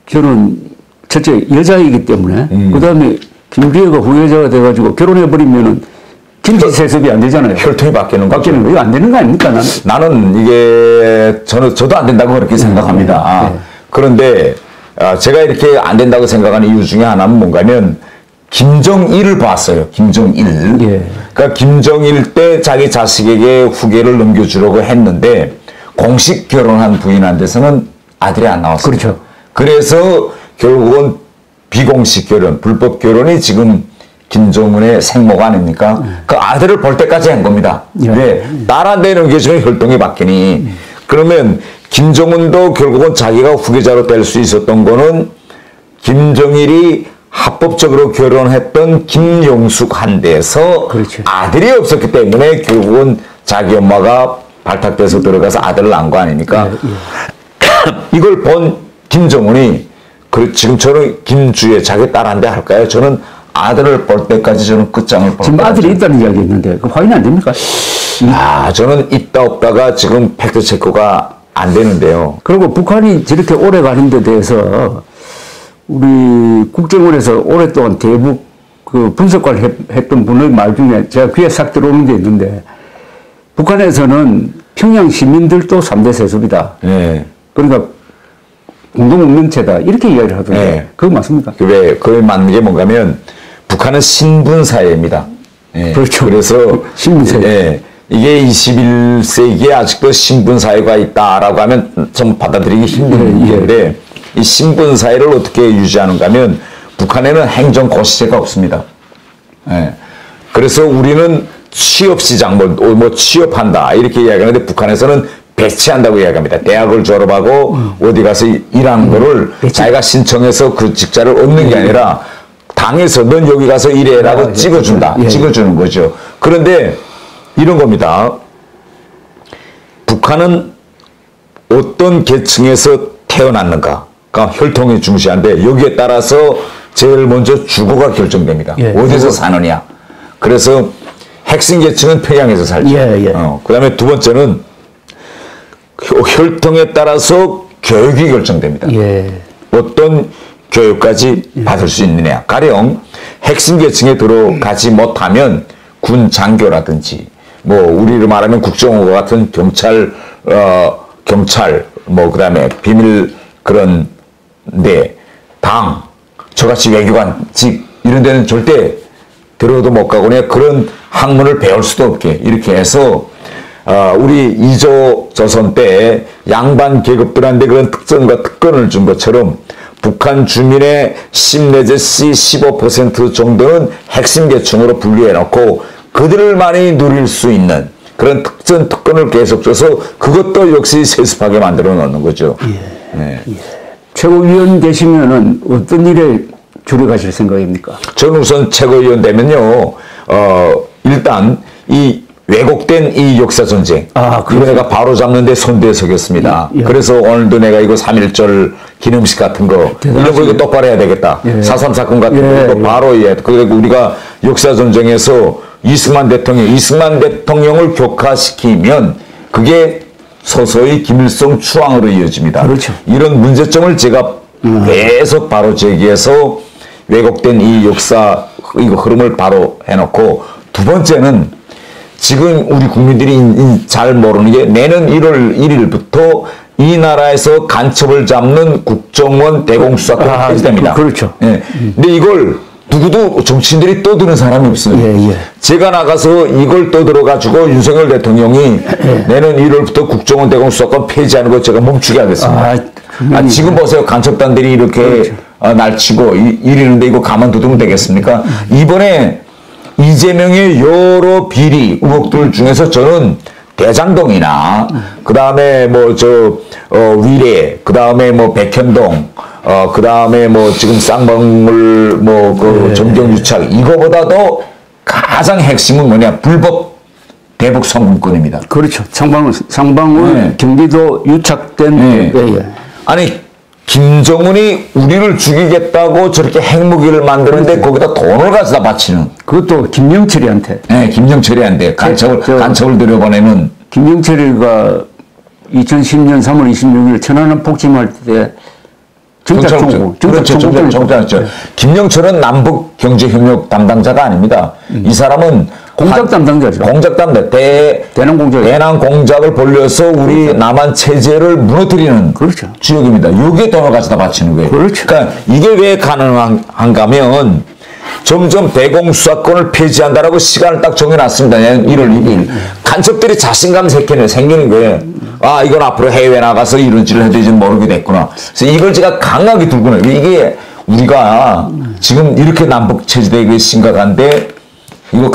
저는 첫째 여자이기 때문에 그 다음에 김주애가 후계자가 돼가지고 결혼해버리면은 김치 세습이 안 되잖아요. 혈통이 바뀌는 거죠. 이거 안 되는 거 아닙니까? 나는 이게 저도 안 된다고 그렇게 생각합니다. 네. 그런데 제가 이렇게 안 된다고 생각하는 이유 중에 하나는 뭔가 하면 김정일을 봤어요. 김정일. 예. 그러니까 김정일 때 자기 자식에게 후계를 넘겨주려고 했는데 공식 결혼한 부인한테서는 아들이 안 나왔어요. 그렇죠. 그래서 결국은 비공식 결혼, 불법 결혼이 지금 김정은의 생모가 아닙니까? 그 아들을 볼 때까지 한 겁니다. 왜? 딸한테 넘겨주면 혈통이 바뀌니. 그러면 김정은도 결국은 자기가 후계자로 될 수 있었던 거는 김정일이 합법적으로 결혼했던 김용숙 한테서 그렇죠. 아들이 없었기 때문에 결국은 자기 엄마가 발탁돼서 들어가서 아들을 낳은 거 아닙니까? 이걸 본 김정은이 지금 저는 김주애 자기 딸한테 할까요? 저는 아들을 볼 때까지 저는 끝장을 볼 지금 아들이 있다는 이야기 있는데 그 확인 안 됩니까? 저는 있다 없다가 지금 팩트 체크가 안 되는데요. 그리고 북한이 저렇게 오래 가는 데 대해서 우리 국정원에서 오랫동안 대북 그 분석관을 했던 분의 말 중에 제가 귀에 싹 들어오는 게 있는데, 북한에서는 평양 시민들도 3대 세습이다. 네. 그러니까 공동운명체다 이렇게 이야기를 하던데 네. 그거 맞습니까? 그게 맞는 게 뭔가면 북한은 신분사회입니다. 예. 그렇죠. 그래서 신분사회. 예. 이게 21세기에 아직도 신분사회가 있다라고 하면 좀 받아들이기 힘든 문제인데 이 신분사회를 어떻게 유지하는가 하면 북한에는 행정고시제가 없습니다. 예. 그래서 우리는 취업시장, 뭐 취업한다 이렇게 이야기하는데 북한에서는 배치한다고 이야기합니다. 대학을 졸업하고 어디 가서 일하는 거를 자기가 신청해서 그 직자를 얻는 게 아니라 당에서 넌 여기 가서 일해라고 찍어준다. 찍어주는 거죠. 그런데 이런 겁니다. 북한은 어떤 계층에서 태어났는가. 그러니까 혈통이 중시한데 여기에 따라서 제일 먼저 주거가 결정됩니다. 어디서 사느냐. 그래서 핵심 계층은 평양에서 살죠. 그 다음에 두 번째는 혈통에 따라서 교육이 결정됩니다. 어떤 교육까지 받을 수 있느냐. 가령 핵심 계층에 들어가지 못하면 군 장교라든지 뭐 우리로 말하면 국정원과 같은 경찰 뭐 그다음에 비밀 그런 데 당 저같이 외교관직 이런 데는 절대 들어도 못 가고 그냥 그런 학문을 배울 수도 없게 이렇게 해서 우리 이조 조선 때 양반 계급들한테 그런 특성과 특권을 준 것처럼 북한 주민의 10 내지 15% 정도는 핵심 계층으로 분류해 놓고 그들만이 누릴 수 있는 그런 특권을 계속 줘서 그것도 역시 세습하게 만들어 놓는 거죠. 최고위원 되시면은 어떤 일에 주로 가실 생각입니까? 저는 우선 최고위원 되면요, 일단 이 왜곡된 이 역사 전쟁. 이거 내가 바로 잡는데 손대에 서겠습니다. 그래서 오늘도 내가 이거 3.1절 기념식 같은 거, 이런 거 이거 똑바로 해야 되겠다. 4.3 사건 같은 거 이거 바로 해야 돼. 그리고 우리가 역사 전쟁에서 이승만 대통령을 격화시키면 그게 서서히 김일성 추앙으로 이어집니다. 그렇죠. 이런 문제점을 제가 계속 바로 제기해서 왜곡된 이 역사 이거 흐름을 바로 해놓고 두 번째는 지금 우리 국민들이 잘 모르는 게 내년 1월 1일부터 이 나라에서 간첩을 잡는 국정원 대공수사권 폐지됩니다. 그렇죠. 근데 이걸 누구도 정치인들이 떠드는 사람이 없어요. 제가 나가서 이걸 떠들어가지고 윤석열 대통령이 내년 1월부터 국정원 대공수사권 폐지하는 거 제가 멈추게 하겠습니다. 지금 보세요. 간첩단들이 이렇게 날치고 이러는데 이거 가만두면 되겠습니까? 이번에 이재명의 여러 비리 의혹들 중에서 저는 대장동이나 그 다음에 뭐 위례 그 다음에 뭐 백현동 그 다음에 뭐 지금 쌍방울 뭐 그 정경유착 이거보다도 가장 핵심은 뭐냐 불법 대북 송금권입니다. 그렇죠. 상방울 경기도 유착된 아니 김정은이 우리를 죽이겠다고 저렇게 핵무기를 만드는데 거기다 돈을 가져다 바치는. 그것도 김영철이한테. 김영철이한테 간첩을 들여보내는. 김영철이가 2010년 3월 26일 천안함 폭침할 때 정찰했죠. 김영철은 남북 경제협력 담당자가 아닙니다. 이 사람은 공작 담당자죠. 공작 담당. 대남 공작을 벌려서 우리 남한 체제를 무너뜨리는 지역입니다. 여기에 돈을 가져다 바치는 거예요. 그러니까 이게 왜 가능한가 하면 점점 대공수사권을 폐지한다라고 시간을 딱 정해놨습니다. 1월 1일. 간첩들이 자신감 생기는 거예요. 이건 앞으로 해외 나가서 이런 짓을 해도 이제 모르게 됐구나. 그래서 이걸 제가 강하게 들고 나요. 이게 우리가 지금 이렇게 남북 체제되게 심각한데 이거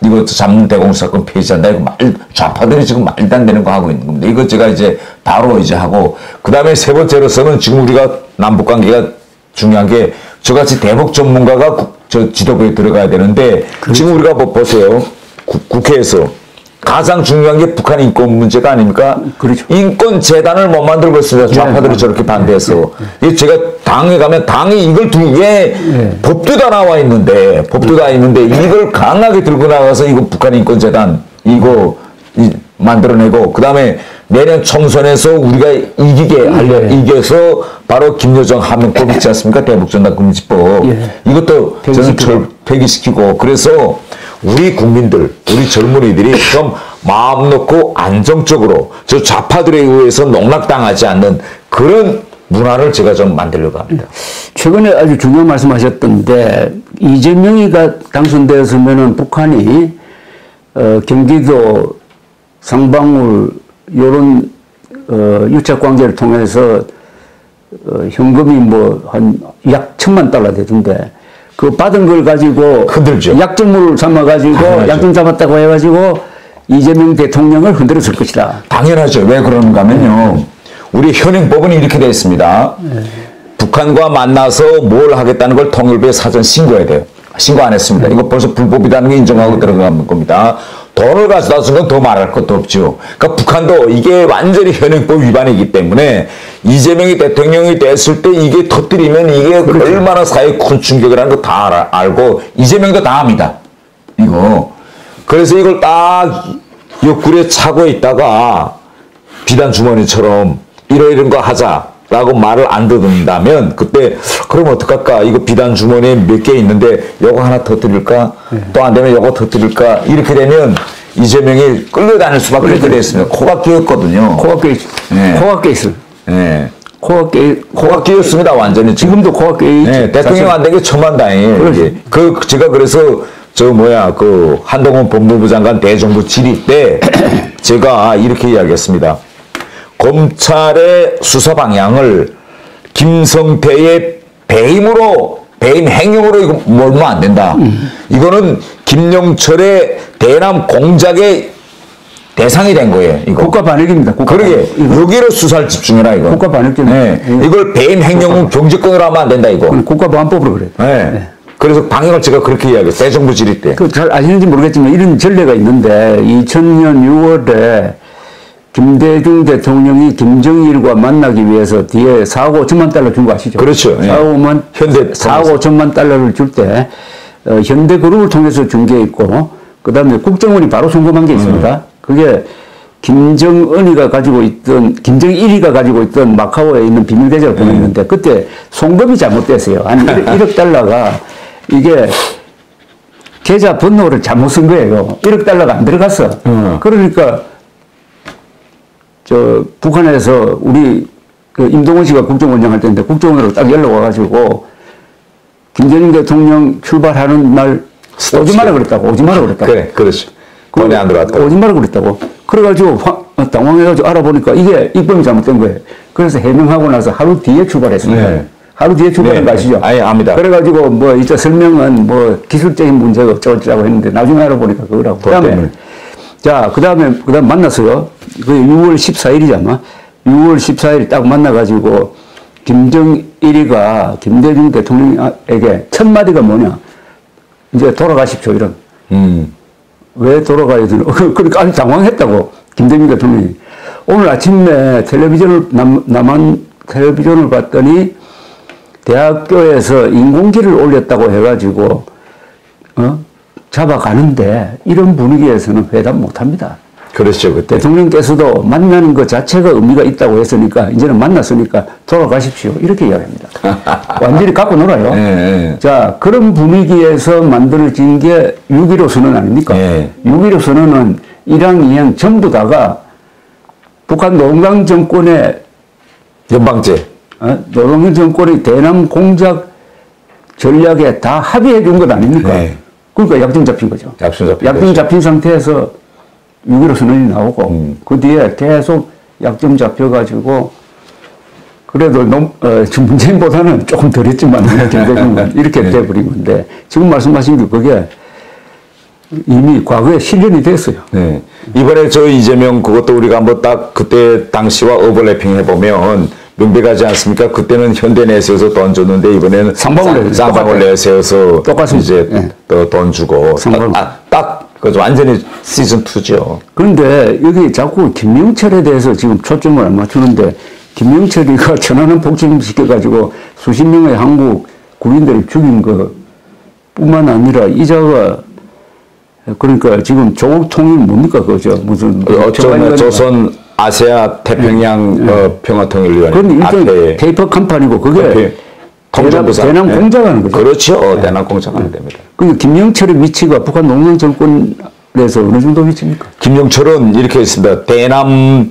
이거 잡는 대공수사권 폐지한다. 이거 좌파들이 지금 말도 안 되는 거 하고 있는 겁니다. 이거 제가 이제 바로 이제 하고 그 다음에 세 번째로서는 지금 우리가 남북 관계가 중요한 게 저같이 대북 전문가가 지도부에 들어가야 되는데 지금 우리가 보세요. 국회에서 가장 중요한 게 북한 인권 문제가 아닙니까? 인권재단을 못 만들고 있습니다. 좌파들이 저렇게 반대해서. 제가 당에 가면 당이 이걸 왜 법도 다 나와 있는데 이걸 강하게 들고 나가서 이거 북한 인권재단 이거 만들어내고 그 다음에 내년 총선에서 우리가 이겨서 바로 김여정 하명법 있지 않습니까? 대북전단금지법. 이것도 저는 폐기시키고 그래서 우리 국민들, 우리 젊은이들이 좀 마음 놓고 안정적으로 저 좌파들에 의해서 농락당하지 않는 그런 문화를 제가 좀 만들려고 합니다. 최근에 아주 중요한 말씀하셨던데 이재명이가 당선되었으면은 북한이 경기도 상방울 이런 유착 관계를 통해서 현금이 뭐 한 약 1,000만 달러 되던데 그 받은 걸 가지고 흔들죠. 약점을 삼아가지고 약점 잡았다고 해가지고 이재명 대통령을 흔들었을 것이다. 당연하죠. 왜 그런가 하면요. 우리 현행법은 이렇게 되어 있습니다. 북한과 만나서 뭘 하겠다는 걸 통일부에 사전 신고해야 돼요. 신고 안 했습니다. 이거 벌써 불법이라는 게 인정하고 들어가는 겁니다. 돈을 가져다 쓴 건 더 말할 것도 없죠. 그러니까 북한도 이게 완전히 현행법 위반이기 때문에 이재명이 대통령이 됐을 때 이게 터뜨리면 이게 그렇죠. 얼마나 사회에 큰 충격을 하는 거 다 알고 이재명도 다 합니다. 이거. 그래서 이걸 딱 옆구리에 차고 있다가 비단 주머니처럼 이런 거 하자라고 말을 안 듣는다면 그때 그럼 어떡할까? 이거 비단 주머니에 몇 개 있는데 요거 하나 터뜨릴까? 또 안 되면 요거 터뜨릴까? 이렇게 되면 이재명이 끌려다닐 수밖에 없게 됐습니다. 코가 끼었거든요. 코가 끼었. 네. 코가 끼었어. 네. 코가 끼었습니다. 완전히. 지금도 코가 끼었죠. 네. 대통령 안 된 게 천만다행이에요. 제가 그래서 한동훈 법무부 장관 대정부 질의 때 제가 이렇게 이야기했습니다. 검찰의 수사 방향을 김성태의 배임 행위로 이거 몰면 안 된다. 이거는 김영철의 대남 공작의 대상이 된 거예요. 이거. 국가 반역입니다. 그러게 여기로 수사를 집중해라 이거. 국가 반역죄. 네. 이걸 배임 행위는 경제권으로 하면 안 된다 이거. 국가보안법으로 그래. 네. 네. 그래서 방향을 제가 그렇게 이야기했어요. 대정부 질의 때. 잘 아시는지 모르겠지만 이런 전례가 있는데 2000년 6월에 김대중 대통령이 김정일과 만나기 위해서 뒤에 4억 5천만 달러 준 거 아시죠? 그렇죠. 4억 5천만 달러를 줄 때 현대그룹을 통해서 준 게 있고 그 다음에 국정원이 바로 송금한 게 있습니다. 그게 김정일이가 가지고 있던 마카오에 있는 비밀계좌를 보냈는데 그때 송금이 잘못됐어요. 한 1억 달러가 이게 계좌 번호를 잘못 쓴 거예요. 1억 달러가 안 들어갔어. 그러니까 북한에서 우리 임동원 씨가 국정원장 할 때인데 국정원으로 딱 연락 와가지고 김대중 대통령 출발하는 날 오지 마라 그랬다고. 그래, 그렇죠. 돈이 안 들어왔다. 오지 마라 그랬다고. 그래가지고 당황해가지고 알아보니까 이게 입법이 잘못된 거예요. 그래서 해명하고 나서 하루 뒤에 출발했습니다. 네. 하루 뒤에 출발한 거 아시죠? 아예 압니다. 그래가지고 뭐 이제 설명은 뭐 기술적인 문제가 어쩌고저쩌고 했는데 나중에 알아보니까 그거라고. 그다음에 만났어요. 그 6월 14일이잖아. 6월 14일 딱 만나가지고 김정일이가 김대중 대통령에게 첫 마디가 뭐냐. 이제 돌아가십시오, 이런. 왜 돌아가야 되나. 그러니까 아주 당황했다고. 김대중 대통령이. 오늘 아침에 남한 텔레비전을 봤더니 대학교에서 인공기를 올렸다고 해가지고, 잡아가는데 이런 분위기에서는 회담 못 합니다. 그렇죠, 그때. 대통령께서도 만나는 것 자체가 의미가 있다고 했으니까, 이제는 만났으니까 돌아가십시오. 이렇게 이야기합니다. 완전히 갖고 놀아요. 네. 자, 그런 분위기에서 만들어진 게 6.15 선언 아닙니까? 네. 6.15 선언은 1항, 2항 전부 다가 북한 노동당 정권의 연방제. 노동당 정권의 대남 공작 전략에 다 합의해 준 것 아닙니까? 네. 그러니까 약점 잡힌 거죠. 약점 잡힌 상태에서 6.15 선언이 나오고 그 뒤에 계속 약점 잡혀가지고 그래도 문재인보다는 조금 덜 했지만 김대중은 이렇게 돼버린 건데 지금 말씀하신 게 그게 이미 과거에 실현이 됐어요. 네. 이번에 이재명 그것도 우리가 한번 딱 그때 당시와 오버래핑 해보면 명백하지 않습니까? 그때는 현대 내세워서 돈 줬는데 이번에는 쌍방울 내세워서 똑같습니다. 이제 네. 또 돈 주고 그 완전히 시즌 2죠. 그런데 여기 자꾸 김명철에 대해서 지금 초점을 안 맞추는데 김명철이가 천안함 폭침시켜가지고 수십 명의 한국 군인들을 죽인 것뿐만 아니라 이자가 그러니까 지금 조국 통일 뭡니까 그죠? 무슨 조선 아시아 태평양 평화통일위원회. 그건 일종의 페이퍼 컴퍼니고 그게 대남 공작하는 거죠. 그렇죠. 대남 공작하는 됩니다. 그 김영철의 위치가 북한 농당 정권에서 어느 정도 위치입니까? 김영철은 이렇게 했습니다. 대남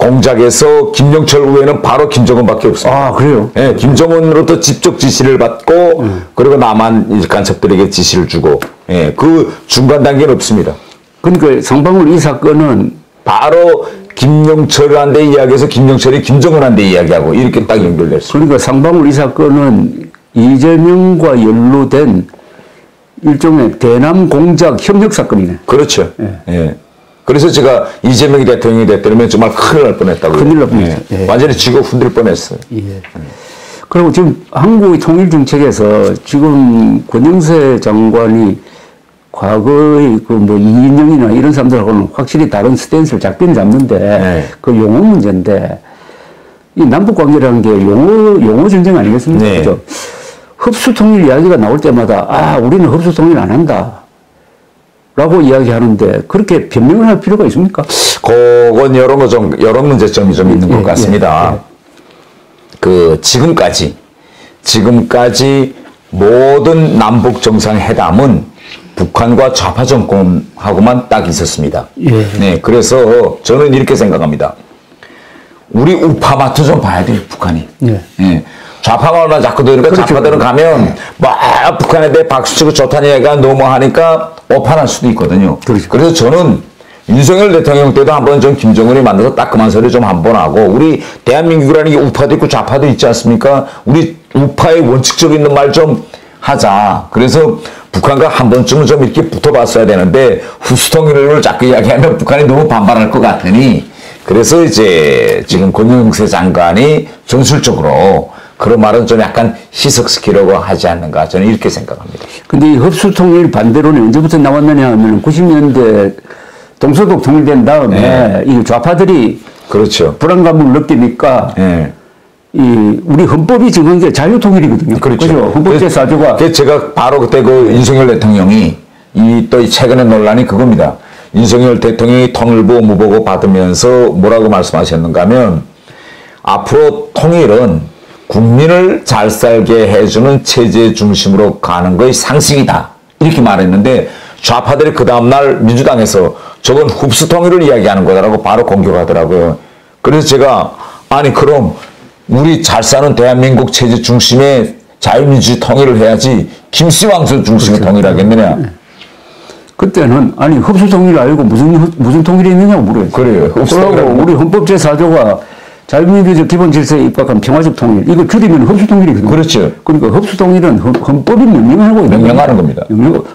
공작에서 김영철 외에는 바로 김정은밖에 없습니다. 아, 그래요? 예, 김정은으로부터 직접 지시를 받고 그리고 남한 간첩들에게 지시를 주고 예, 그 중간 단계는 없습니다. 그러니까 상방울 이 사건은 바로 김영철한테 이야기해서 김영철이 김정은한테 이야기하고 이렇게 딱 연결됐어요. 그러니까 상방울 이 사건은 이재명과 연루된 일종의 대남 공작 협력 사건이네. 그렇죠. 예. 그래서 제가 이재명이 대통령이 됐다면 정말 큰일 날 뻔했다고요. 큰일 날 뻔했어요. 예. 완전히 지고 흔들 뻔했어요. 예. 그리고 지금 한국의 통일 정책에서 지금 권영세 장관이 과거의 그 뭐 이인영이나 이런 사람들하고는 확실히 다른 스탠스를 잡긴 잡는데 그 용어 문제인데 이 남북 관계라는 게 용어 전쟁 아니겠습니까? 네. 그죠? 흡수 통일 이야기가 나올 때마다 아 우리는 흡수 통일 안 한다. 라고 이야기하는데 그렇게 변명을 할 필요가 있습니까? 그건 여러 문제점이 좀 있는 것 같습니다. 그 지금까지 모든 남북 정상회담은 북한과 좌파 정권하고만 딱 있었습니다. 네, 그래서 저는 이렇게 생각합니다. 우리 우파마트 좀 봐야 돼요, 북한이. 네. 좌파가 얼마나 자꾸 들으니까 그렇죠. 좌파들은 가면 막 북한에 대해 박수치고 좋다는 얘기가 너무 하니까 오판할 수도 있거든요. 그렇죠. 그래서 저는 윤석열 대통령 때도 한번 좀 김정은이 만나서 따끔한 소리 좀 한번 하고 우리 대한민국이라는 게 우파도 있고 좌파도 있지 않습니까? 우리 우파의 원칙적 있는 말 좀 하자. 그래서 북한과 한 번쯤은 좀 이렇게 붙어봤어야 되는데 후수통일을 자꾸 이야기하면 북한이 너무 반발할 것 같으니 그래서 이제 지금 권영세 장관이 전술적으로 그런 말은 좀 약간 희석시키려고 하지 않는가 저는 이렇게 생각합니다. 근데 이 흡수통일 반대론이 언제부터 나왔느냐 하면 90년대 동서독 통일된 다음에 이 좌파들이 그렇죠. 불안감을 느끼니까 이 우리 헌법이 정한 게 자유통일이거든요. 그렇죠. 헌법 제4조가 제가 바로 그때 그 윤석열 대통령이 또 최근의 논란이 그겁니다. 윤석열 대통령이 통일부 무보고 받으면서 뭐라고 말씀하셨는가 하면 앞으로 통일은 국민을 잘 살게 해주는 체제 중심으로 가는 것이 상식이다. 이렇게 말했는데 좌파들이 그 다음날 민주당에서 저건 흡수통일을 이야기하는 거다라고 바로 공격하더라고요. 그래서 제가 아니 그럼 우리 잘 사는 대한민국 체제 중심의 자유민주주의 통일을 해야지 김씨왕조 중심의 그렇죠. 통일하겠느냐. 그때는 아니 흡수통일 알고 무슨 통일이 있느냐고 물어요. 그래요. 그러고 우리 헌법 제4조가 자유민주주의 기본 질서에 입각한 평화적 통일. 이거 줄이면 흡수통일이거든요. 그렇죠. 그러니까 흡수통일은 헌법이 명령하고 있는 명령하는 겁니다.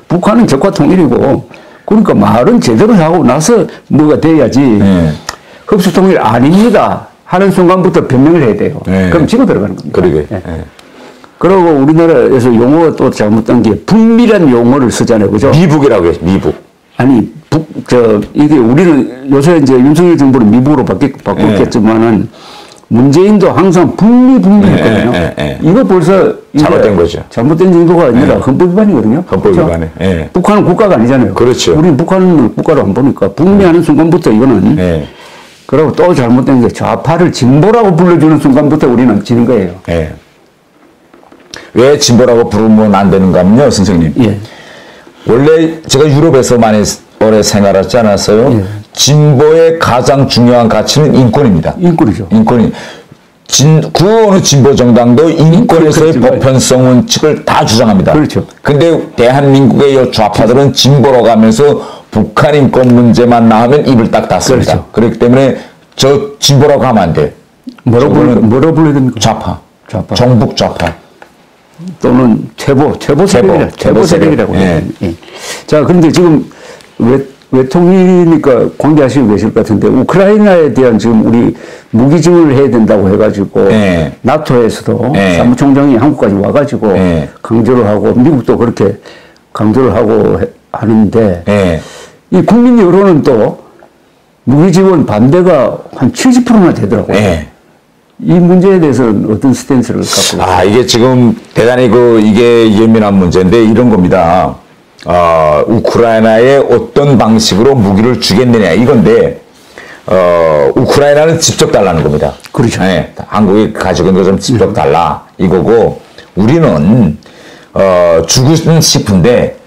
북한은 적화통일이고 그러니까 말은 제대로 하고 나서 뭐가 돼야지 흡수통일 아닙니다 하는 순간부터 변명을 해야 돼요. 그럼 집어 들어가는 겁니다. 그러게. 그리고 우리나라에서 용어가 또 잘못된 게 북미란 용어를 쓰잖아요. 그죠? 미북이라고 해요. 미북. 아니 이게 우리는 요새 이제 윤석열 정부는 미북으로 바꿨겠지만은 문재인도 항상 북미 했거든요. 이거 벌써 잘못된 거죠. 잘못된 정도가 아니라 헌법 위반이거든요. 헌법 위반에. 북한은 국가가 아니잖아요. 그렇죠. 우리는 북한을 국가로 안 보니까 북미하는 순간부터 이거는 그리고 또 잘못된 게 좌파를 진보라고 불러주는 순간부터 우리는 지는 거예요. 왜 진보라고 부르면 안 되는가 하면요, 선생님. 원래 제가 유럽에서 많이 오래 생활하지 않았어요? 진보의 가장 중요한 가치는 인권입니다. 인권이죠. 인권이. 그 어느 진보 정당도 인권에서의 보편성 원칙을 다 주장합니다. 그렇죠. 근데 대한민국의 이 좌파들은 진보로 가면서 북한 인권 문제만 나오면 입을 딱 닫습니다. 그렇죠. 그렇기 때문에 저 진보라고 하면 안 돼. 뭐라고 불러야 됩니까? 좌파. 정북 좌파. 또는 퇴보 세력이라고. 자, 그런데 지금 외통이니까 공개하시고 계실 것 같은데 우크라이나에 대한 지금 우리 무기 지원을 해야 된다고 해가지고 나토에서도 사무총장이 한국까지 와가지고 강조를 하고 미국도 그렇게 강조를 하고 하는데 이 국민 여론은 또 무기 지원 반대가 한 70%나 되더라고요. 이 문제에 대해서는 어떤 스탠스를 갖고 계세요? 이게 지금 대단히 이게 예민한 문제인데 이런 겁니다. 우크라이나에 어떤 방식으로 무기를 주겠느냐 이건데 우크라이나는 직접 달라는 겁니다. 그렇죠. 한국이 가지고 있는 거 좀 직접 달라 이거고 우리는 주고는 싶은데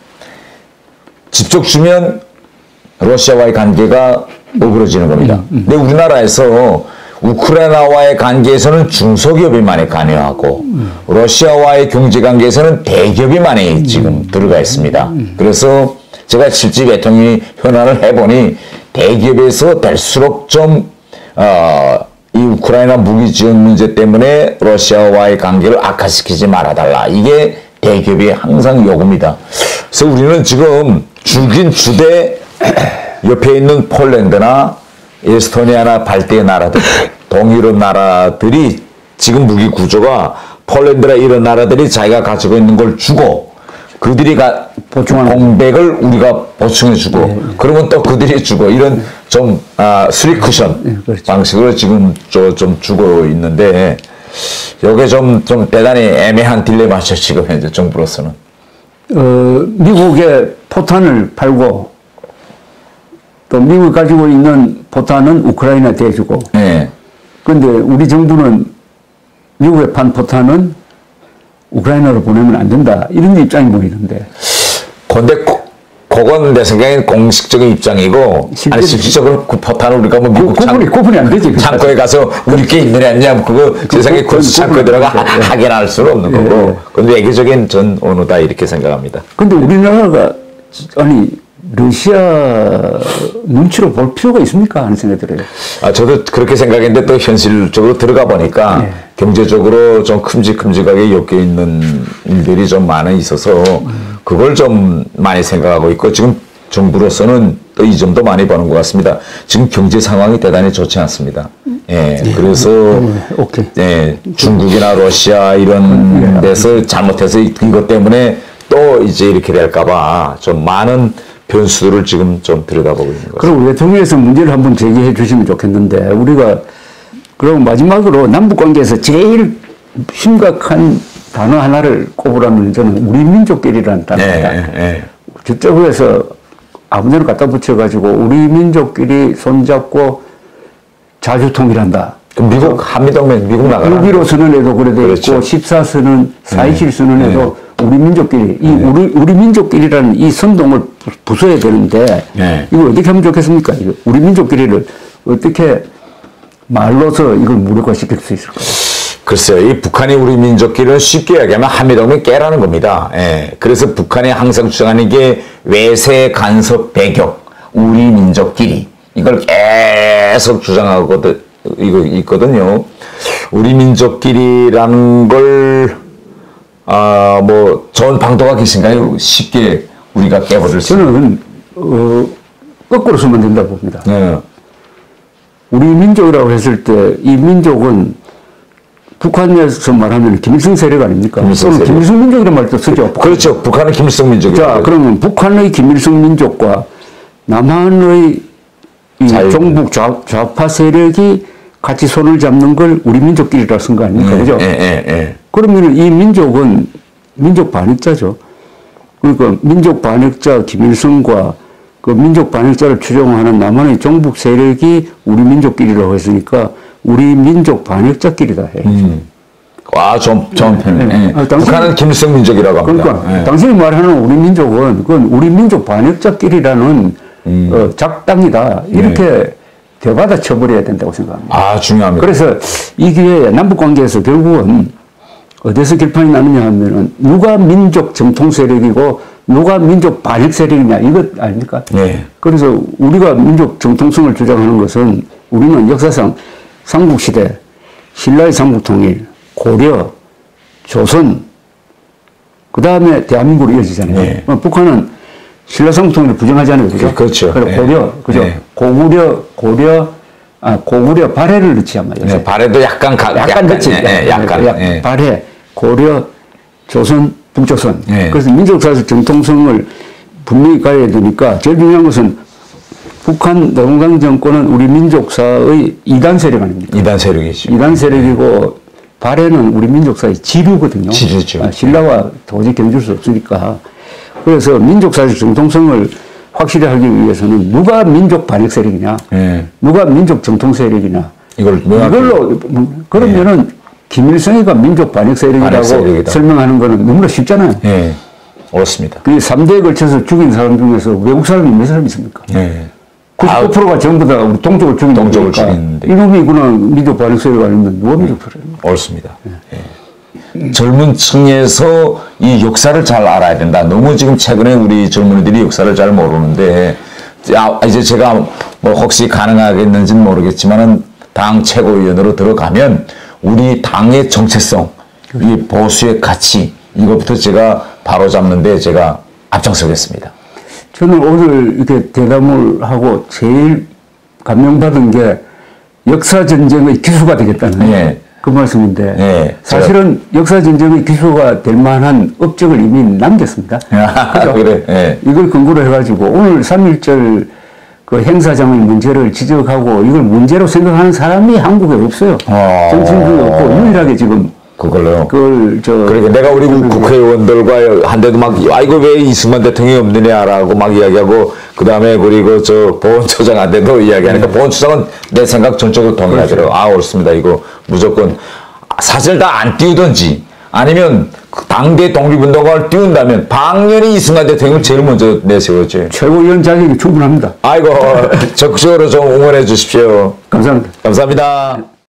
직접 주면 러시아와의 관계가 어그러지는 겁니다. 근데 우리나라에서 우크라이나와의 관계에서는 중소기업이 많이 관여하고 러시아와의 경제관계에서는 대기업이 많이 지금 들어가 있습니다. 그래서 제가 실제 대통령이 현안을 해보니 대기업에서 될수록 좀 이 우크라이나 무기 지원 문제 때문에 러시아와의 관계를 악화시키지 말아달라. 이게 대기업의 항상 요구입니다. 그래서 우리는 지금 주긴 주되 옆에 있는 폴란드나 에스토니아나 발트의 나라들, 동유럽 나라들이 지금 무기 구조가 폴란드나 이런 나라들이 자기가 가지고 있는 걸 주고 그들이 공백을 우리가 보충해주고 그러면 또 그들이 주고 이런 좀 수리 쿠션 그렇죠. 방식으로 지금 좀 주고 있는데 이게 좀 대단히 애매한 딜레마죠 지금 현재 정부로서는. 미국에 포탄을 팔고 또 미국이 가지고 있는 포탄은 우크라이나 대주고. 그런데 우리 정부는 미국에 판 포탄은 우크라이나로 보내면 안 된다. 이런 입장이 보이는데. 근데 그건 내 생각엔 공식적인 입장이고 아니 실질적으로 그 포탄을 우리가 뭐 미국 구분이 안 되지. 창고에 가서 우리 게 있느냐 없느냐 그거 세상에 군수 창고에 들어가 확인할 수는 없는 거고. 근데 외교적인 전 언어다 이렇게 생각합니다. 근데 우리나라가 아니 러시아 눈치로 볼 필요가 있습니까? 하는 생각이 들어요. 저도 그렇게 생각했는데 또 현실적으로 들어가 보니까 경제적으로 좀 큼직큼직하게 엮여 있는 일들이 좀 많이 있어서 그걸 좀 많이 생각하고 있고 지금 정부로서는 또 이 점도 많이 보는 것 같습니다. 지금 경제 상황이 대단히 좋지 않습니다. 그래서 중국이나 러시아 이런 데서 잘못해서 이것 때문에 또 이제 이렇게 될까봐 좀 많은 변수를 지금 좀 들여다보고 있는 거죠. 그럼 대통령에서 문제를 한번 제기해 주시면 좋겠는데 우리가 그럼 마지막으로 남북 관계에서 제일 심각한 단어 하나를 꼽으라면 저는 우리 민족끼리라는 단어입니다. 직접 해서 아무데나 갖다 붙여가지고 우리 민족끼리 손잡고 자주 통일한다. 미국 한미동맹 미국 나가라. 6.15 선언에도 그래 되어 있고 14선언, 4.27 선언에도 우리 민족끼리 이 우리 민족끼리라는 이 선동을 부숴야 되는데 이걸 어떻게 하면 좋겠습니까? 우리 민족끼리를 어떻게 말로서 이걸 무력화시킬 수 있을까요? 글쎄요, 이 북한이 우리 민족끼리를 쉽게 이야기하면 한미동맹 깨라는 겁니다. 그래서 북한이 항상 주장하는 게 외세 간섭 배격 우리 민족끼리 이걸 계속 주장하거든. 이거 있거든요. 우리 민족끼리라는 걸 뭐 좋은 방도가 계신가요? 쉽게 우리가 깨버릴 수. 저는 거꾸로 쓰면 된다고 봅니다. 우리 민족이라고 했을 때 이 민족은 북한에서 말하면 김일성 세력 아닙니까? 또는 김일성 민족이라는 말도 쓰죠. 그렇죠. 북한은 김일성 민족이죠. 자, 그러면 북한의 김일성 민족과 남한의 이 종북 좌파 세력이 같이 손을 잡는 걸 우리 민족끼리라 쓴 거 아닙니까? 그죠? 그러면 이 민족은 민족 반역자죠. 그러니까 민족 반역자 김일성과 그 민족 반역자를 추종하는 남한의 종북 세력이 우리 민족끼리라고 했으니까 우리 민족 반역자끼리다 해. 좋은 표현. 북한은 김일성 민족이라고 합니다. 그러니까 당신이 말하는 우리 민족은 그건 우리 민족 반역자끼리라는 작당이다. 이렇게 대받아 쳐버려야 된다고 생각합니다. 중요합니다. 그래서 이 기회에 남북관계에서 결국은 어디서 결판이 나느냐 하면은 누가 민족 정통 세력이고 누가 민족 반역 세력이냐 이것 아닙니까? 그래서 우리가 민족 정통성을 주장하는 것은 우리는 역사상 삼국시대, 신라의 삼국통일, 고려, 조선, 그 다음에 대한민국으로 이어지잖아요. 북한은 신라 삼국통일을 부정하잖아요. 그죠? 그렇죠. 고려, 그죠? 고구려 발해를 넣지 아마. 발해도 약간 넣지. 발해, 고려, 조선, 북조선. 그래서 민족사적 정통성을 분명히 가야 되니까 제일 중요한 것은 북한 노동당 정권은 우리 민족사의 이단 세력 아닙니까? 이단 세력이죠. 이단 세력이고 발해는 우리 민족사의 지류거든요. 지류죠. 신라와 도저히 견줄 수 없으니까. 그래서 민족사적 정통성을 확실히 하기 위해서는 누가 민족 반역 세력이냐, 누가 민족 정통 세력이냐, 이걸로 그러면은 김일성이가 민족 반역 세력이라고 설명하는 거는 너무나 쉽잖아요. 옳습니다. 그 3대에 걸쳐서 죽인 사람 중에서 외국 사람이 몇 사람 있습니까? 99%가 전부 다 우리 동족을 죽이는 동족을 거니까 죽이는데. 이놈이 이거는 민족 반역죄가 아니면 누가 민족죄를 옳습니다. 예. 젊은 층에서 이 역사를 잘 알아야 된다. 너무 지금 최근에 우리 젊은이들이 역사를 잘 모르는데, 이제 제가 뭐 혹시 가능하겠는지는 모르겠지만은 당 최고위원으로 들어가면 우리 당의 정체성, 이 보수의 가치, 이것부터 제가 바로잡는데 제가 앞장서겠습니다. 저는 오늘 이렇게 대담을 하고 제일 감명받은 게 역사전쟁의 기수가 되겠다는 예. 그 말씀인데 예. 사실은 역사전쟁의 기수가 될 만한 업적을 이미 남겼습니다. 그죠? 그래. 예. 이걸 근거로 해가지고 오늘 3.1절 그 행사장의 문제를 지적하고 이걸 문제로 생각하는 사람이 한국에 없어요. 정치인도 없고 유일하게 지금 그걸로요. 그러니까 내가 우리 국회의원들과 한데도 막, 이거 왜 이승만 대통령이 없느냐라고 막 이야기하고, 그 다음에 그리고 보훈처장한테도 이야기하니까, 보훈처장은 내 생각 전적으로 동의하더라고요. 옳습니다. 이거 무조건. 사실 다 안 띄우든지, 아니면 당대 독립운동을 띄운다면, 당연히 이승만 대통령을 제일 먼저 내세웠지. 최고위원 자격이 충분합니다. 적극적으로 좀 응원해 주십시오. 감사합니다. 감사합니다.